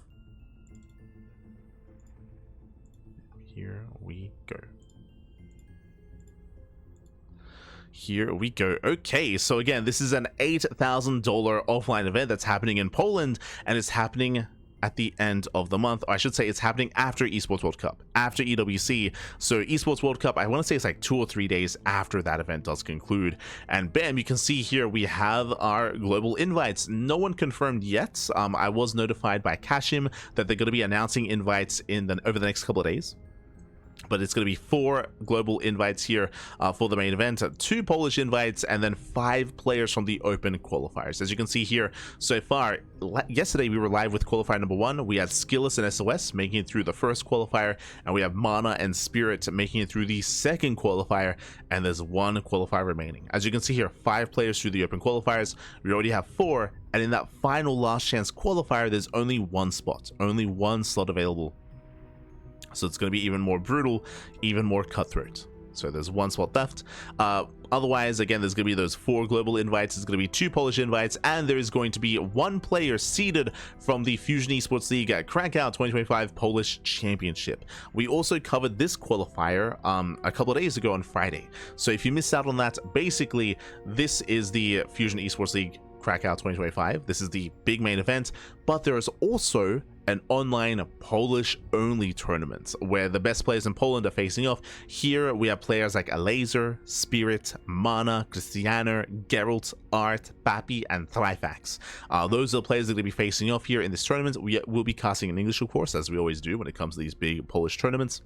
Here we go. Here we go. Okay, so again, this is an $8,000 offline event that's happening in Poland, and it's happening at the end of the month. Or I should say it's happening after Esports World Cup, after EWC. So Esports World Cup, I want to say it's like 2 or 3 days after that event does conclude. And bam, you can see here we have our global invites. No one confirmed yet. I was notified by Kashim that they're going to be announcing invites over the next couple of days. But it's going to be 4 global invites here for the main event, 2 Polish invites, and then 5 players from the open qualifiers. As you can see here, so far, yesterday we were live with qualifier number 1. We had Skilless and SOS making it through the first qualifier, and we have Mana and Spirit making it through the second qualifier, and there's 1 qualifier remaining. As you can see here, 5 players through the open qualifiers. We already have 4, and in that final last chance qualifier, there's only 1 spot, only 1 slot available. So it's going to be even more brutal, even more cutthroat. So there's 1 spot left. Otherwise, again, there's going to be those 4 global invites. There's going to be 2 Polish invites, and there is going to be 1 player seeded from the Fusion Esports League Cracov 2025 Polish Championship. We also covered this qualifier a couple of days ago on Friday. So if you missed out on that, basically, this is the Fusion Esports League Cracov 2025. This is the big main event, but there is also an online Polish-only tournament where the best players in Poland are facing off. Here we have players like Kelazhur, Spirit, Mana, Cristiano, Geralt, Art, Papi, and Thrifax. Those are the players that are going to be facing off here in this tournament. We will be casting in English, of course, as we always do when it comes to these big Polish tournaments.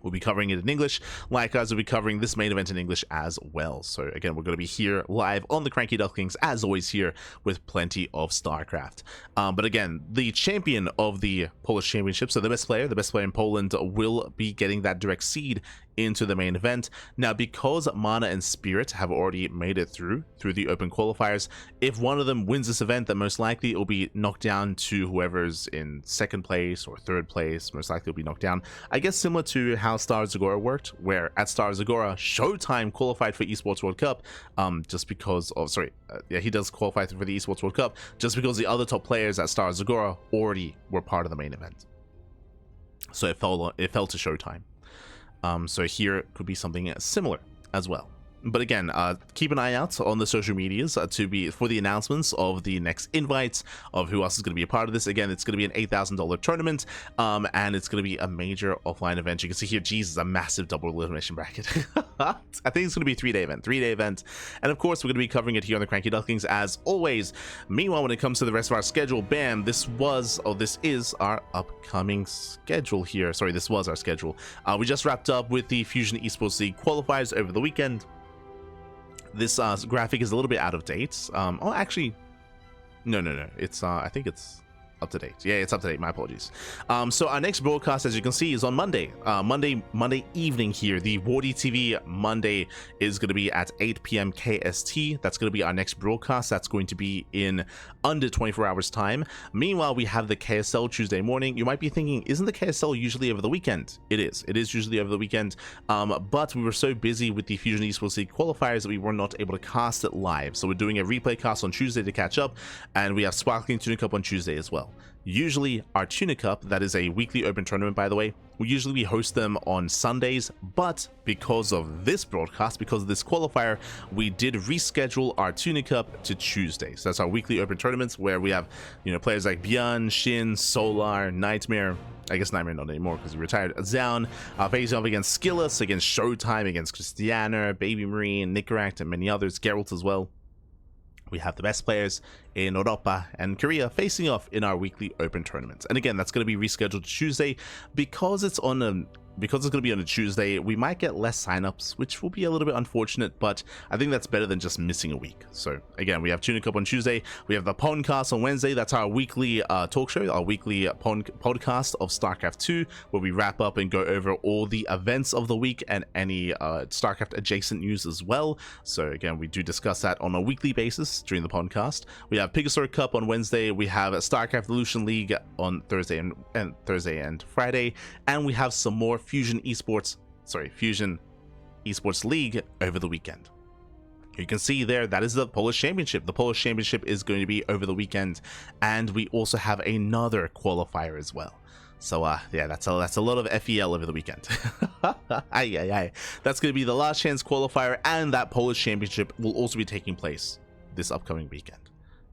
We'll be covering it in English. Likewise, we'll be covering this main event in English as well. So again, we're going to be here live on the CranKy Ducklings, as always here, with plenty of StarCraft. But again, the champion of the Polish Championship, so the best player in Poland, will be getting that direct seed into the main event. Now, because Mana and Spirit have already made it through the open qualifiers, if one of them wins this event, then most likely it will be knocked down to whoever's in 2nd place or 3rd place. Most likely it will be knocked down. I guess similar to how Star Zagora worked, where at Star Zagora, Showtime qualified for Esports World Cup, just because of, he does qualify for the Esports World Cup, just because the other top players at Star Zagora already were part of the main event. So it fell to Showtime. So here could be something similar as well. But again, keep an eye out on the social medias for the announcements of the next invites of who else is going to be a part of this. Again, it's going to be an $8,000 tournament, and it's going to be a major offline event. You can see here, Jesus, a massive double elimination bracket. I think it's going to be a 3-day event. And of course, we're going to be covering it here on the CranKy Ducklings as always. Meanwhile, when it comes to the rest of our schedule, bam, this is our upcoming schedule here. Sorry, this was our schedule. We just wrapped up with the Fusion Esports League qualifiers over the weekend. This graphic is a little bit out of date. Oh, actually, no. It's I think it's Up to date. Yeah, it's up to date. My apologies. So our next broadcast, as you can see, is on Monday. Monday evening here. The Wardy TV Monday is going to be at 8 p.m. KST. That's going to be our next broadcast. That's going to be in under 24 hours time. Meanwhile, we have the KSL Tuesday morning. You might be thinking, isn't the KSL usually over the weekend? It is. It is usually over the weekend. But we were so busy with the Fusion Esports League qualifiers that we were not able to cast it live. So we're doing a replay cast on Tuesday to catch up, and we have Sparkling Tuna Cup on Tuesday as well. Usually our Tuna Cup, that is a weekly open tournament, by the way, we host them on Sundays, but because of this broadcast, because of this qualifier, we did reschedule our Tuna Cup to Tuesday. So that's our weekly open tournaments where we have, you know, players like Bjorn, Shin, Solar, Nightmare. I guess Nightmare not anymore because he retired. Zaun facing off against Skillus, against Showtime, against Christiana, Baby Marine, Nicaract, and many others, Geralt as well. We have the best players in Europa and Korea facing off in our weekly open tournaments. And again, that's going to be rescheduled to Tuesday because it's on a because it's going to be on a Tuesday. We might get less signups, which will be a little bit unfortunate, but I think that's better than just missing a week. So again, we have Tuna Cup on Tuesday. We have the Podcast on Wednesday. That's our weekly talk show, our weekly podcast of StarCraft 2, where we wrap up and go over all the events of the week and any StarCraft adjacent news as well. So again, we do discuss that on a weekly basis during the podcast. We have Pegasaur Cup on Wednesday. We have StarCraft Evolution League on Thursday and Friday, and we have some more Fusion Esports League over the weekend. You can see there, that is the Polish Championship. The Polish Championship is going to be over the weekend, and we also have another qualifier as well. So yeah, that's a lot of FEL over the weekend. That's going to be the last chance qualifier, and that Polish Championship will also be taking place this upcoming weekend.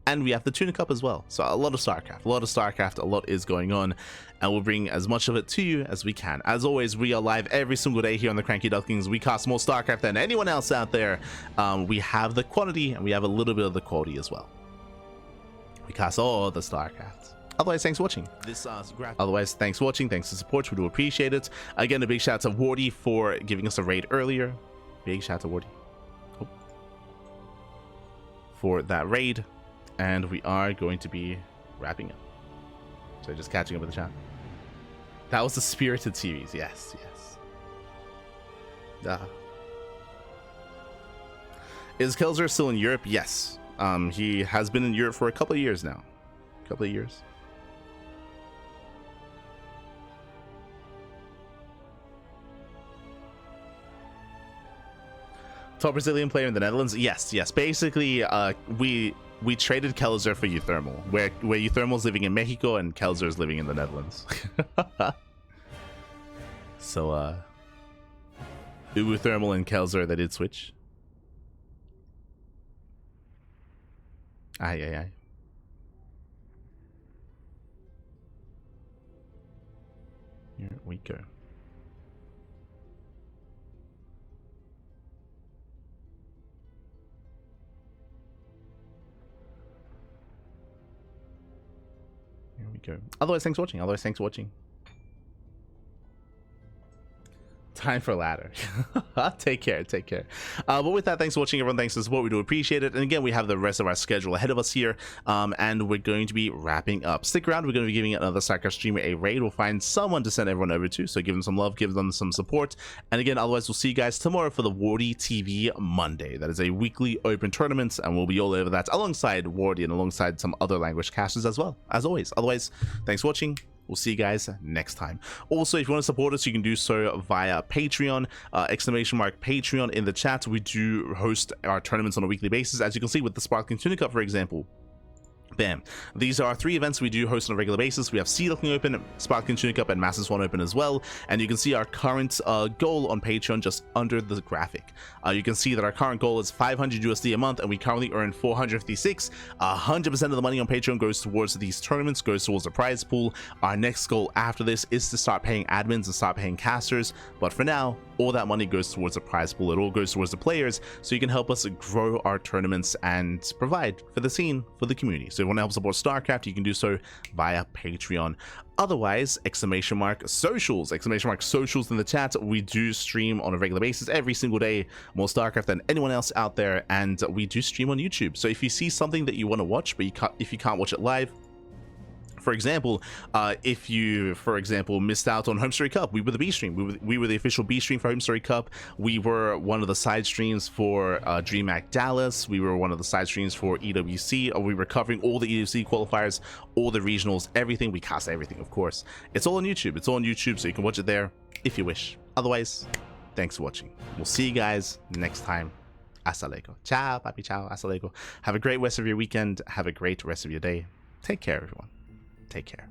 And we have the Tuna Cup as well. So a lot of StarCraft, a lot is going on, and we'll bring as much of it to you as we can. As always, we are live every single day here on the CranKy Ducklings. We cast more StarCraft than anyone else out there. We have the quantity, and we have a little bit of the quality as well. We cast all the StarCraft. Otherwise, thanks for watching. Otherwise, thanks for watching. Thanks for the support. We do appreciate it. Again, a big shout out to Wardy for giving us a raid earlier. Big shout out to Wardy for that raid. And we are going to be wrapping up. So just catching up with the chat. That was the Spirited series. Yes. Is Kelazhur still in Europe? Yes. He has been in Europe for a couple of years now. Top Brazilian player in the Netherlands? Yes. Basically, we traded Kelazhur for Euthermal, where Euthermal's living in Mexico and Kelazhur's living in the Netherlands. So, Euthermal and Kelazhur, they did switch. Here we go. Here we go. Otherwise, thanks for watching. Time for ladder. Take care. But with that, thanks for watching, everyone. Thanks for the support. We do appreciate it. And again, we have the rest of our schedule ahead of us here, and we're going to be wrapping up. Stick around. We're going to be giving another StarCraft streamer a raid. We'll find someone to send everyone over to, so give them some love, give them some support. And again, otherwise, we'll see you guys tomorrow for the Wardy TV Monday. That is a weekly open tournament, and we'll be all over that alongside Wardy and alongside some other language casters as well, as always. Otherwise, thanks for watching. We'll see you guys next time. Also, if you want to support us, you can do so via Patreon, !Patreon in the chat. We do host our tournaments on a weekly basis, as you can see with the Sparkling Tuna Cup, for example. Bam. These are 3 events we do host on a regular basis. We have Sea Duckling Open, Sparkling Tuna Cup, and Masters 1 Open as well. And you can see our current goal on Patreon just under the graphic. You can see that our current goal is 500 USD a month, and we currently earn 456. 100% of the money on Patreon goes towards these tournaments, goes towards the prize pool. Our next goal after this is to start paying admins and start paying casters. But for now, all that money goes towards the prize pool. It all goes towards the players, so you can help us grow our tournaments and provide for the scene, for the community. So if you want to help support StarCraft, you can do so via Patreon. Otherwise, !Socials in the chat. We do stream on a regular basis every single day, more StarCraft than anyone else out there, and we do stream on YouTube. So if you see something that you want to watch, but if you can't watch it live, For example, if you, for example, missed out on Home Story Cup, we were the B stream. We were the official B stream for Home Story Cup. We were one of the side streams for DreamHack Dallas. We were one of the side streams for EWC. We were covering all the EWC qualifiers, all the regionals, everything. We cast everything, of course. It's all on YouTube. It's all on YouTube, so you can watch it there if you wish. Otherwise, thanks for watching. We'll see you guys next time. Hasta luego. Ciao, papi, ciao. Hasta luego. Have a great rest of your weekend. Have a great rest of your day. Take care, everyone. Take care.